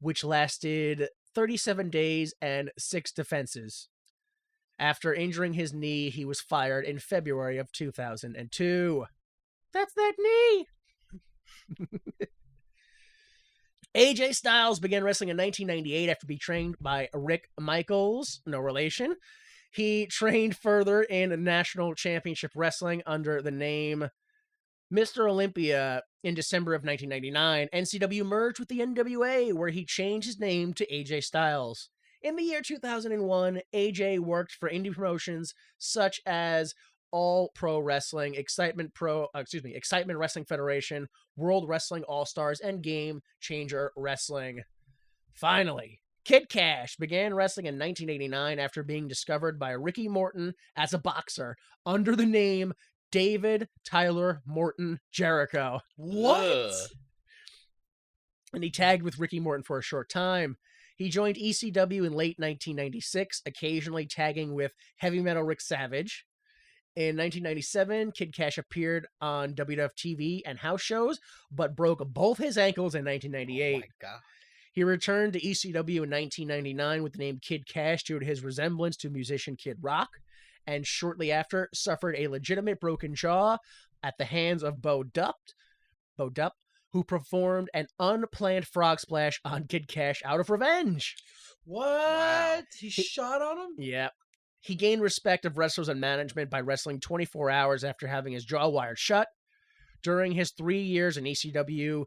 which lasted 37 days and 6 defenses. After injuring his knee, he was fired in February of 2002. That's that knee! AJ Styles began wrestling in 1998 after being trained by Rick Michaels, no relation. He trained further in National Championship Wrestling under the name Mr. Olympia in December of 1999. NCW merged with the NWA, where he changed his name to AJ Styles. In the year 2001, AJ worked for indie promotions such as All Pro Wrestling, Excitement Wrestling Federation, World Wrestling All-Stars, and Game Changer Wrestling. Finally, Kid Cash began wrestling in 1989 after being discovered by Ricky Morton as a boxer under the name David Tyler Morton Jericho. What? Ugh. And he tagged with Ricky Morton for a short time. He joined ECW in late 1996, occasionally tagging with Heavy Metal Rick Savage. In 1997, Kid Cash appeared on WWF TV and house shows, but broke both his ankles in 1998. Oh my God. He returned to ECW in 1999 with the name Kid Cash due to his resemblance to musician Kid Rock, and shortly after suffered a legitimate broken jaw at the hands of Bo Dupp, who performed an unplanned frog splash on Kid Cash out of revenge. What? Wow. He shot on him? Yeah. He gained respect of wrestlers and management by wrestling 24 hours after having his jaw wired shut. During his 3 years in ECW,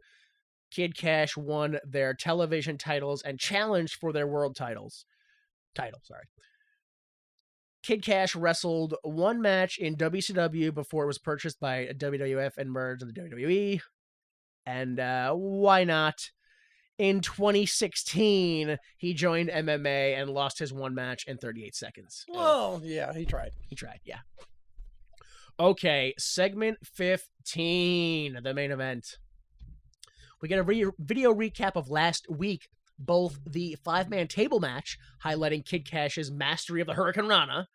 Kid Cash won their television titles and challenged for their world titles. Kid Cash wrestled one match in WCW before it was purchased by WWF and merged with the WWE. And why not? In 2016, he joined MMA and lost his one match in 38 seconds. Well, yeah, he tried. He tried, yeah. Okay, segment 15, the main event. We get a video recap of last week, both the 5-man table match, highlighting Kid Cash's mastery of the Hurricane Rana,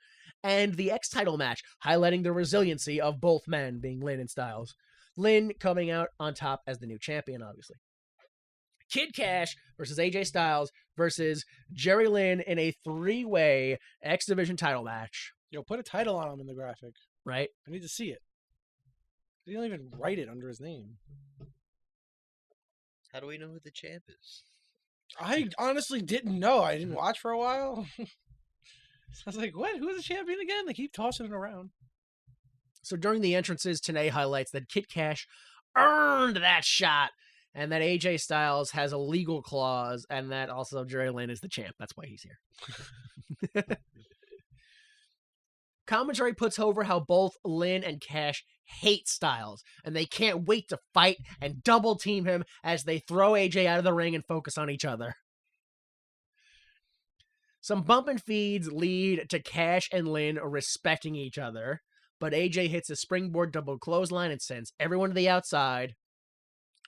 and the X-Title match, highlighting the resiliency of both men, being Lynn and Styles. Lynn coming out on top as the new champion, obviously. Kid Cash versus AJ Styles versus Jerry Lynn in a 3-way X Division title match. Yo, put a title on him in the graphic. Right? I need to see it. He don't even write it under his name. How do we know who the champ is? I honestly didn't know. I didn't watch for a while. I was like, what? Who's the champion again? They keep tossing it around. So during the entrances, Tenay highlights that Kid Cash earned that shot, and that AJ Styles has a legal clause, and that also Jerry Lynn is the champ. That's why he's here. Commentary puts over how both Lynn and Cash hate Styles, and they can't wait to fight and double team him as they throw AJ out of the ring and focus on each other. Some bump and feeds lead to Cash and Lynn respecting each other, but AJ hits a springboard double clothesline and sends everyone to the outside.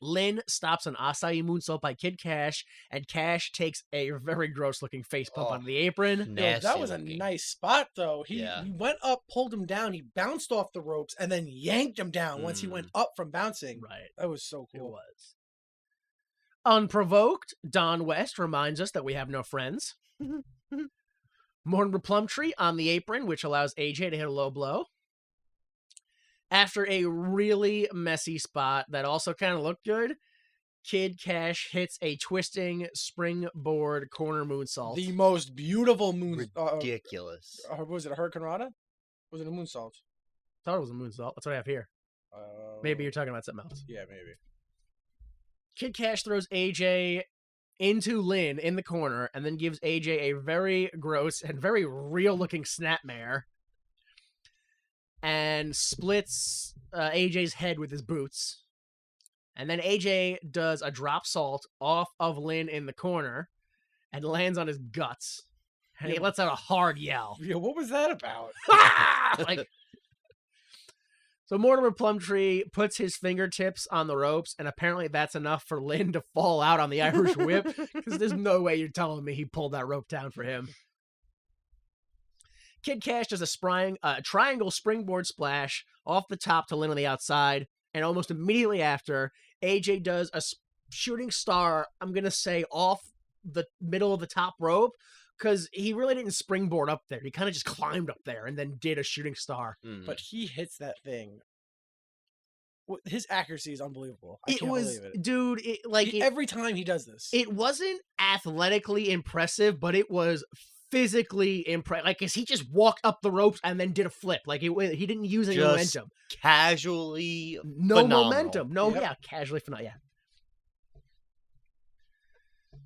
Lynn stops an acai moonsault by Kid Cash, and Cash takes a very gross-looking face pump on the apron. Yo, Nasty that was looking. a nice spot, though. He Yeah. went up, pulled him down, he bounced off the ropes, and then yanked him down once he went up from bouncing. Right. That was so It cool. was. Unprovoked, Don West reminds us that we have no friends. Mortimer Plumtree on the apron, which allows AJ to hit a low blow. After a really messy spot that also kind of looked good, Kid Cash hits a twisting springboard corner moonsault. The most beautiful moon. Ridiculous. Was it a Hurricane Rana? Was it a moonsault? Thought it was a moonsault. That's what I have here. Maybe you're talking about something else. Yeah, maybe. Kid Cash throws AJ into Lynn in the corner and then gives AJ a very gross and very real-looking snapmare and splits AJ's head with his boots. And then AJ does a drop salt off of Lynn in the corner and lands on his guts. And he lets out a hard yell. Yeah, what was that about? Like, so Mortimer Plumtree puts his fingertips on the ropes, and apparently that's enough for Lynn to fall out on the Irish whip, because there's no way you're telling me he pulled that rope down for him. Kid Cash does a triangle springboard splash off the top to Lynn on the outside, and almost immediately after, AJ does a shooting star, I'm going to say, off the middle of the top rope, because he really didn't springboard up there. He kind of just climbed up there and then did a shooting star. But he hits that thing. His accuracy is unbelievable. I It can't was, believe it. dude, Every time he does this. it wasn't athletically impressive, but it was physically impressive. Like, cause he just walked up the ropes and then did a flip. Like, he didn't use any Just momentum. Casually No phenomenal. momentum. No, Yep. yeah, casually phenomenal. Yeah.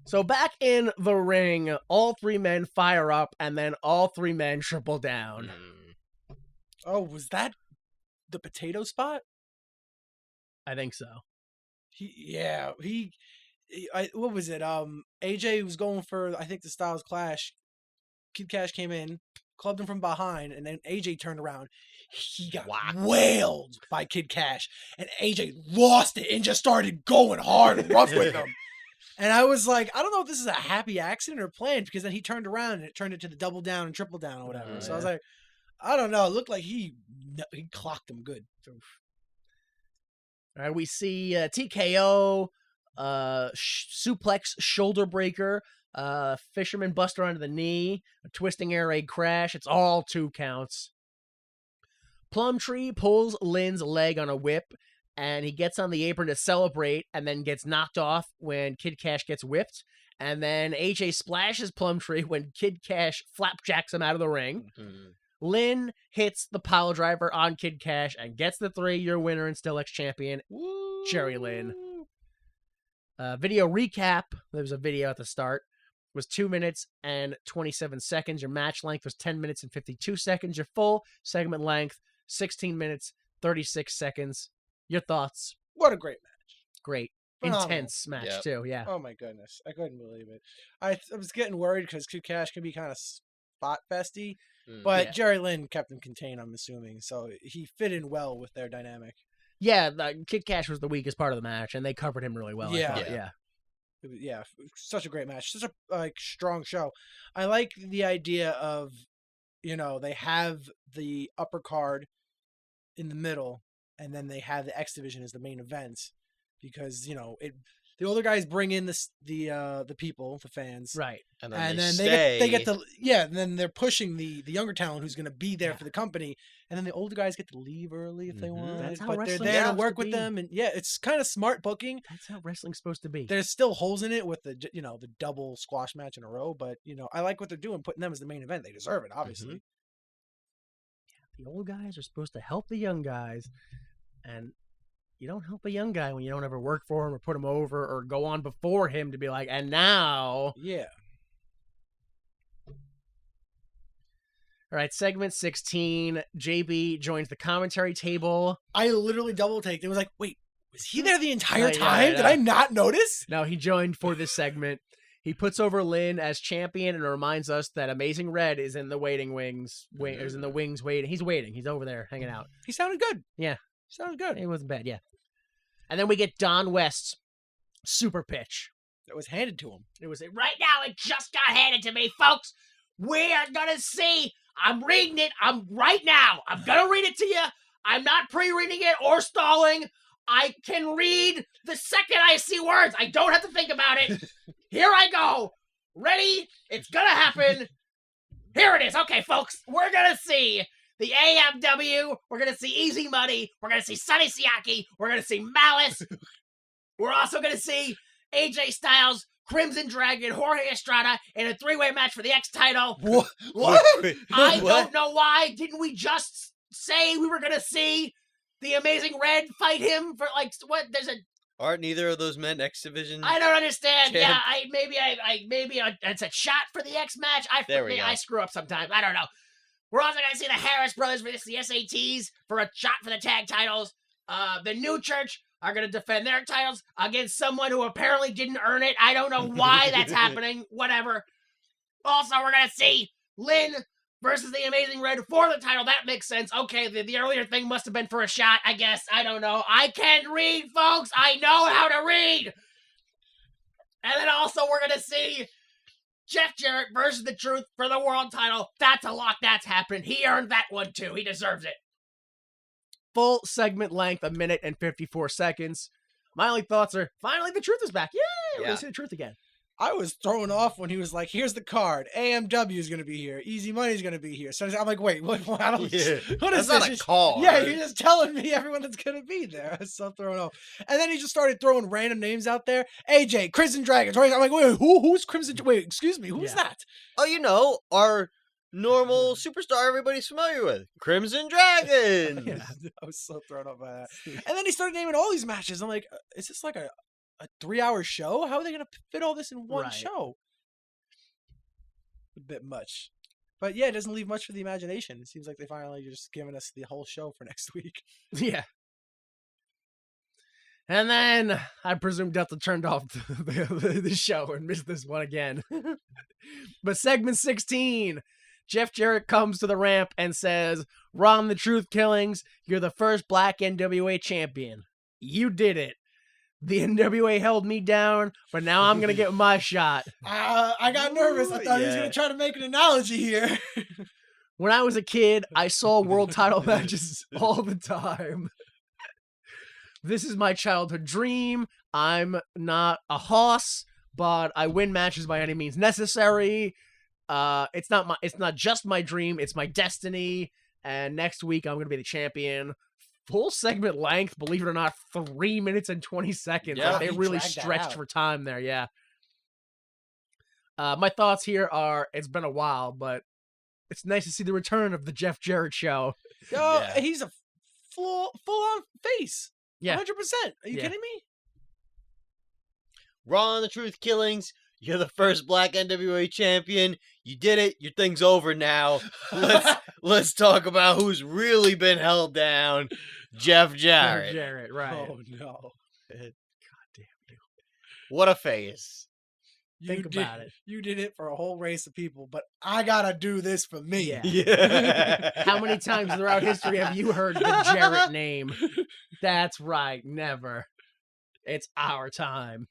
So back in the ring, all three men fire up, and then all three men triple down. Oh, was that the potato spot? I think so. What was it? AJ was going for, I think, the Styles Clash. Kid Cash came in, clubbed him from behind, and then AJ turned around. He got wailed by Kid Cash, and AJ lost it and just started going hard, rough with him. And I was like, I don't know if this is a happy accident or planned, because then he turned around and it turned into the double down and triple down or whatever. So I was like, I don't know. It looked like he clocked him good. All right, we see TKO, suplex shoulder breaker, fisherman buster onto the knee, a twisting air raid crash. It's all 2 counts. Plumtree pulls Lynn's leg on a whip, and he gets on the apron to celebrate, and then gets knocked off when Kid Cash gets whipped. And then AJ splashes Plumtree when Kid Cash flapjacks him out of the ring. Mm-hmm. Lynn hits the pile driver on Kid Cash and gets the 3-year winner and still ex-champion, Jerry Lynn. Video recap. There was a video at the start. It was 2 minutes and 27 seconds. Your match length was 10 minutes and 52 seconds. Your full segment length, 16 minutes, 36 seconds. Your thoughts? What a great match. Great. Phenomenal. Intense match, too. Yeah. Oh, my goodness. I couldn't believe it. I was getting worried because Kid Cash can be kind of spot festy. But Jerry Lynn kept him contained, I'm assuming. So he fit in well with their dynamic. Yeah, Kid Cash was the weakest part of the match, and they covered him really well. Yeah. I thought. Yeah. Such a great match. Such a strong show. I like the idea of, they have the upper card in the middle, and then they have the X Division as the main event. Because, the older guys bring in the people, the fans. Right. And then they they get and then they're pushing the younger talent who's going to be there for the company, and then the older guys get to leave early if they want. That's how but they're wrestling there to has work to with be. them, and it's kind of smart booking. That's how wrestling's supposed to be. There's still holes in it with the the double squash match in a row, but I like what they're doing, putting them as the main event. They deserve it, obviously. The old guys are supposed to help the young guys, and you don't help a young guy when you don't ever work for him or put him over or go on before him to be like, and now. Yeah. All right, segment 16. JB joins the commentary table. I literally double taked. It was like, wait, was he there the entire Yeah, time? yeah. Did I not notice? No, he joined for this segment. He puts over Lynn as champion and reminds us that Amazing Red is in the waiting wings. Is in the wings waiting. He's waiting. He's over there hanging out. He sounded good. Yeah. Sounded good. It wasn't bad, yeah. And then we get Don West's super pitch. That was handed to him. It was right now. It just got handed to me, folks. We are gonna see. I'm reading it. Right now. I'm gonna read it to you. I'm not pre-reading it or stalling. I can read the second I see words. I don't have to think about it. Here I go. Ready? It's gonna happen. Here it is. Okay, folks. We're gonna see the AMW. We're gonna see Easy Money. We're gonna see Sonny Siaki. We're gonna see Malice. We're also gonna see AJ Styles, Crimson Dragon, Jorge Estrada in a 3-way match for the X title. What? I don't know why. Didn't we just say we were gonna see the Amazing Red fight him for what? Aren't neither of those men X Division? I don't understand. Champ. Yeah, maybe it's a shot for the X match. I screw up sometimes. I don't know. We're also gonna see the Harris brothers versus the SATs for a shot for the tag titles. The New Church are gonna defend their titles against someone who apparently didn't earn it. I don't know why that's happening. Whatever. Also, we're gonna see Lynn versus the Amazing Red for the title. That makes sense. Okay, the earlier thing must have been for a shot, I guess. I don't know. I can read, folks. I know how to read. And then also we're going to see Jeff Jarrett versus The Truth for the world title. That's a lock. That's happened. He earned that one, too. He deserves it. Full segment length, 1 minute and 54 seconds. My only thoughts are, finally, The Truth is back. Yay! We're going to see The Truth again. I was thrown off when he was like, here's the card. AMW is going to be here. Easy Money is going to be here. So I'm like, wait, what? I don't, Yeah. what is That's not this? a card. Yeah, you're just telling me everyone that's going to be there. I was so thrown off. And then he just started throwing random names out there. AJ, Crimson Dragons. I'm like, wait, who's Crimson? Wait, excuse me. Who's that? Oh, our normal superstar everybody's familiar with. Crimson Dragons. Yeah, I was so thrown off by that. And then he started naming all these matches. I'm like, is this like a 3-hour show? How are they going to fit all this in one show? A bit much. But yeah, it doesn't leave much for the imagination. It seems like they finally just giving us the whole show for next week. Yeah. And then I presume Delta turned off the show and missed this one again. But segment 16, Jeff Jarrett comes to the ramp and says, "Ron the Truth Killings, you're the first black NWA champion. You did it. The NWA held me down, but now I'm going to get my shot." I got nervous. I thought he was Yeah. going to try to make an analogy here. When I was a kid, I saw world title matches all the time. This is my childhood dream. I'm not a hoss, but I win matches by any means necessary. It's not just my dream, it's my destiny. And next week I'm going to be the champion. Full segment length, believe it or not, 3 minutes and 20 seconds. Yeah, Like, they he really dragged that stretched out. for time there, yeah. My thoughts here are, it's been a while, but it's nice to see the return of the Jeff Jarrett show. Yo, Yeah. he's a full-on face. Yeah. 100%. Are you Yeah. kidding me? Raw and the Truth Killings, you're the first black NWA champion. You did it. Your thing's over now. Let's talk about who's really been held down. Jeff Jarrett. Jeff Jarrett, right. Oh, no. What a face. Think about it. You did it for a whole race of people, but I got to do this for me. Yeah. Yeah. How many times throughout history have you heard the Jarrett name? That's right, never. It's our time.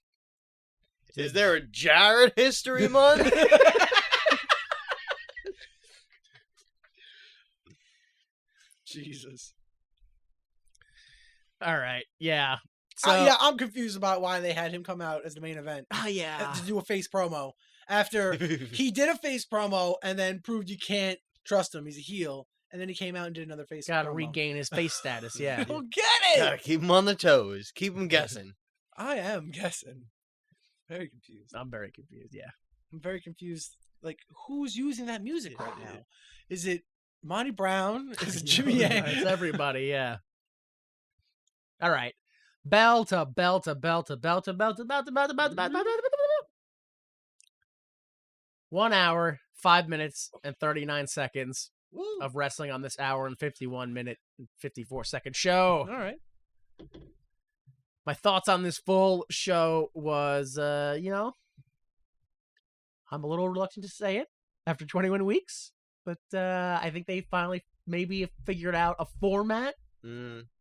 Is there a Jarrett History Month? Jesus. All right, yeah. So, Yeah, I'm confused about why they had him come out as the main event oh yeah. to do a face promo after he did a face promo and then proved you can't trust him. He's a heel. And then he came out and did another face Gotta promo. regain his face status, yeah. I don't get it. Gotta keep him on the toes. Keep him guessing. I am guessing. Very confused. I'm very confused, yeah. I'm very confused. Like, who's using that music right now? Is it Monty Brown? Is it Jimmy Yang? It's everybody, yeah. All right. Bell to bell to bell to bell to bell to bell to bell to bell to bell to bell to bell to bell. 1 hour, 5 minutes, and 39 seconds Woo. of wrestling on this hour and 51 minute and 54 second show. All right. My thoughts on this full show was, I'm a little reluctant to say it after 21 weeks, but I think they finally maybe have figured out a format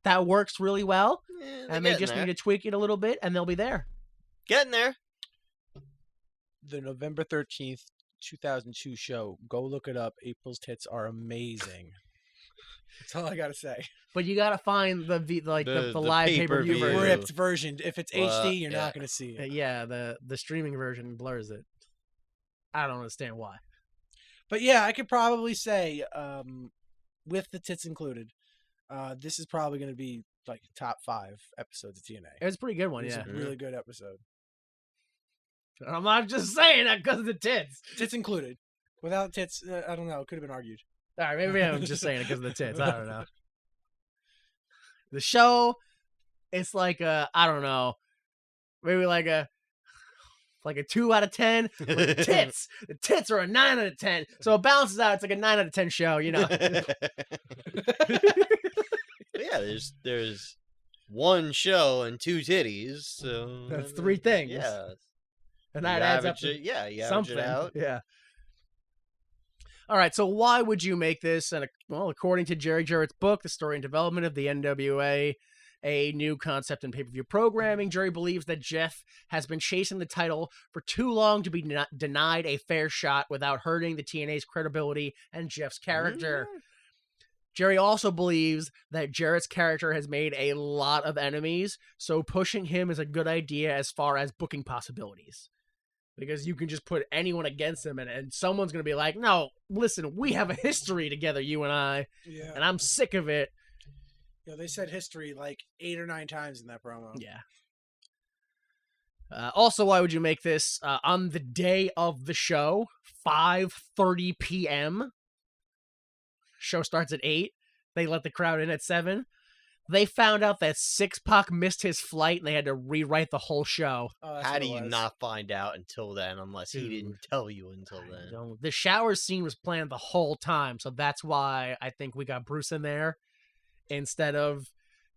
that works really well, and they just need to tweak it a little bit, and they'll be there. Getting there. The November 13th, 2002 show. Go look it up. April's tits are amazing. That's all I gotta say. But you gotta find the The live pay-per-view pay-per-view. version. Ripped version. If it's Well, HD, you're yeah. not gonna see it. Yeah, the streaming version blurs it. I don't understand why. But yeah, I could probably say, with the tits included, this is probably gonna be like top 5 episodes of TNA. It was a pretty good one, It's yeah. a really good episode. I'm not just saying that because of the tits. Tits included. Without tits, I don't know. It could have been argued. All right, maybe I'm just saying it because of the tits. I don't know. The show, it's like I don't know, maybe like a 2 out of 10. But tits, the tits are a 9 out of 10. So it balances out. It's like a 9 out of 10 show, you know. Yeah, there's one show and 2 titties, so That's 3 things. Yeah, And that you adds up average to it, yeah, you average something. it out. Yeah. All right, so why would you make this? And well, according to Jerry Jarrett's book, The Story and Development of the NWA, a new concept in pay-per-view programming, Jerry believes that Jeff has been chasing the title for too long to be denied a fair shot without hurting the TNA's credibility and Jeff's character. Jerry also believes that Jarrett's character has made a lot of enemies, so pushing him is a good idea as far as booking possibilities. Because you can just put anyone against him, and someone's going to be like, no, listen, we have a history together, you and I, Yeah. and I'm sick of it. They said history like 8 or 9 times in that promo. Yeah. Also, why would you make this on the day of the show, 5:30 p.m.? Show starts at 8. They let the crowd in at 7. They found out that Six Pac missed his flight, and they had to rewrite the whole show. Oh, that's How what do it you was. not find out until then, unless he didn't Dude. tell you until I then? don't- The shower scene was planned the whole time, so that's why I think we got Bruce in there instead of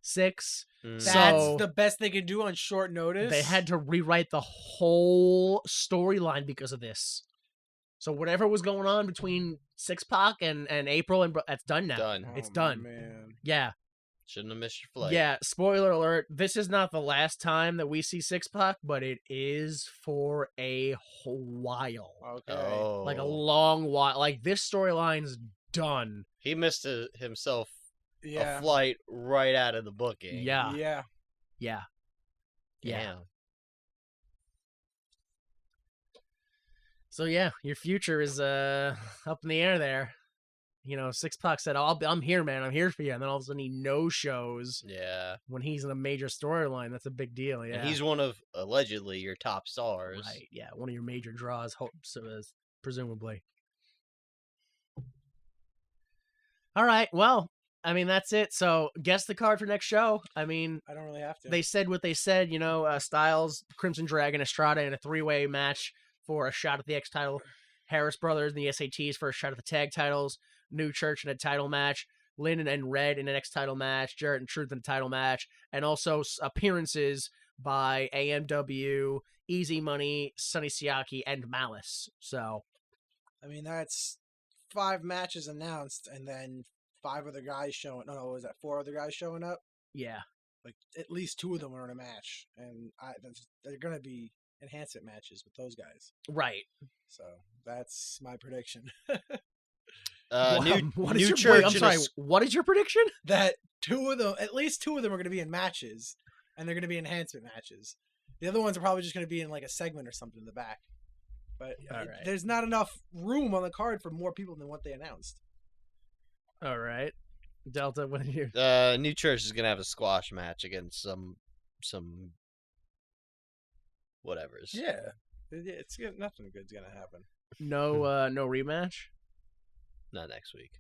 Six. Mm. That's So- the best they could do on short notice. They had to rewrite the whole storyline because of this. So whatever was going on between Six Pac and April, and that's done now. Done. It's done. Man. Yeah. Shouldn't have missed your flight. Yeah, spoiler alert. This is not the last time that we see Six Pac, but it is for a while. Okay. Oh. Like a long while. Like this storyline's done. He missed himself Yeah. a flight right out of the booking. Yeah. Yeah. Yeah. Yeah. Damn. So yeah, your future is up in the air there. You know, Six Pac said, I'm here, man. I'm here for you. And then all of a sudden he no-shows Yeah. when he's in a major storyline. That's a big deal. Yeah. And he's one of, allegedly, your top stars. right. Yeah. One of your major draws, presumably. All right. Well, I mean, that's it. So guess the card for next show. I mean, I don't really have to. they said what they said, you know, Styles, Crimson Dragon, Estrada in a 3-way match for a shot at the X title. Harris Brothers and the SATs for a shot at the tag titles. New Church in a title match. Lynn and Red in an X title match. Jarrett and Truth in a title match. And also appearances by AMW, Easy Money, Sonny Siaki, and Malice. So, I mean, that's 5 matches announced, and then 5 other guys showing. No, was that 4 other guys showing up? yeah. Like at least 2 of them are in a match, and they're gonna be enhancement matches with those guys. Right. So that's my prediction. What New is your Church. I'm in a sorry. s- What is your prediction? That 2 of them, at least 2 of them, are gonna be in matches, and they're gonna be enhancement matches. The other ones are probably just gonna be in like a segment or something in the back. But All right. there's not enough room on the card for more people than what they announced. All right. Delta, what are you? New Church is gonna have a squash match against some whatevers. Yeah, nothing good's gonna happen. No rematch? Not next week.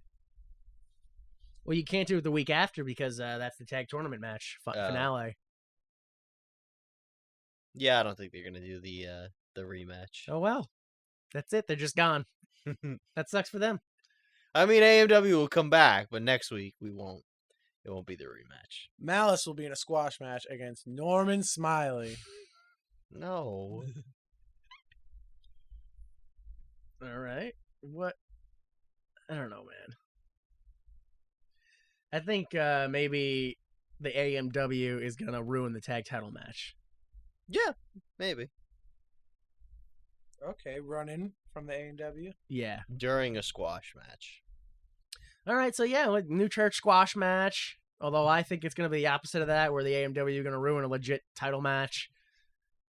Well, you can't do it the week after because that's the tag tournament match finale. Yeah, I don't think they're gonna do the rematch. Oh well, that's it. They're just gone. That sucks for them. I mean, AMW will come back, but next week we won't. It won't be the rematch. Malice will be in a squash match against Norman Smiley. No. All right. What? I don't know, man. I think maybe the AMW is gonna ruin the tag title match. Yeah, maybe Okay, running from the AEW. Yeah. during a squash match. All right. So yeah, like New Church squash match. Although I think it's gonna be the opposite of that, where the AMW are gonna ruin a legit title match.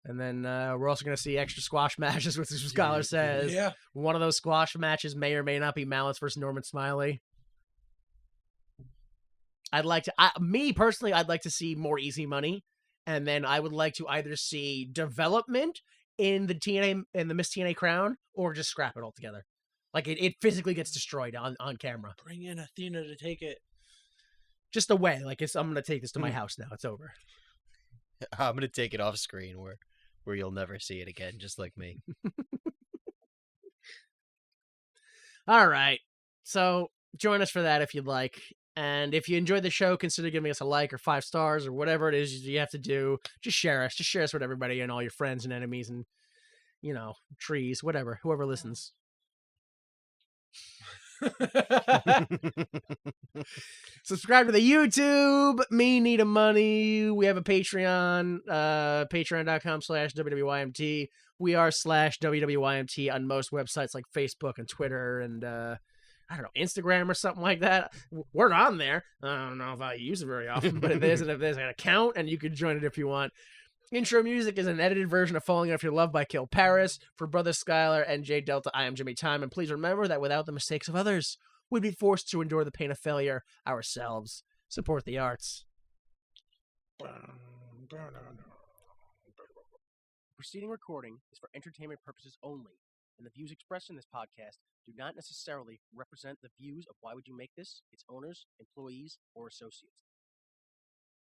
And then we're also going to see extra squash matches, which Scholar says. Yeah. One of those squash matches may or may not be Malice versus Norman Smiley. I'd like to, me personally, I'd like to see more Easy Money. And then I would like to either see development in the TNA and the Miss TNA crown, or just scrap it altogether. Like it physically gets destroyed on camera. Bring in Athena to take it. Just a way. Like I'm going to take this to my house now. It's over. I'm gonna take it off screen where you'll never see it again, just like me. All right. So join us for that if you'd like. And if you enjoyed the show, consider giving us a like or 5 stars or whatever it is you have to do. Just share us. Just share us with everybody and all your friends and enemies and, trees, whatever, whoever listens. Subscribe to the YouTube. Me Need a Money. We have a Patreon. Patreon.com/WWYMT. We are /WWYMT on most websites like Facebook and Twitter and I don't know, Instagram or something like that. We're on there. I don't know if I use it very often, but there's an account and you can join it if you want. Intro music is an edited version of Falling Off Your Love by Kill Paris. For Brother Skylar and J Delta, I am Jimmy Time. And please remember that without the mistakes of others, we'd be forced to endure the pain of failure ourselves. Support the arts. Preceding recording is for entertainment purposes only, and the views expressed in this podcast do not necessarily represent the views of Why Would You Make This, its owners, employees, or associates.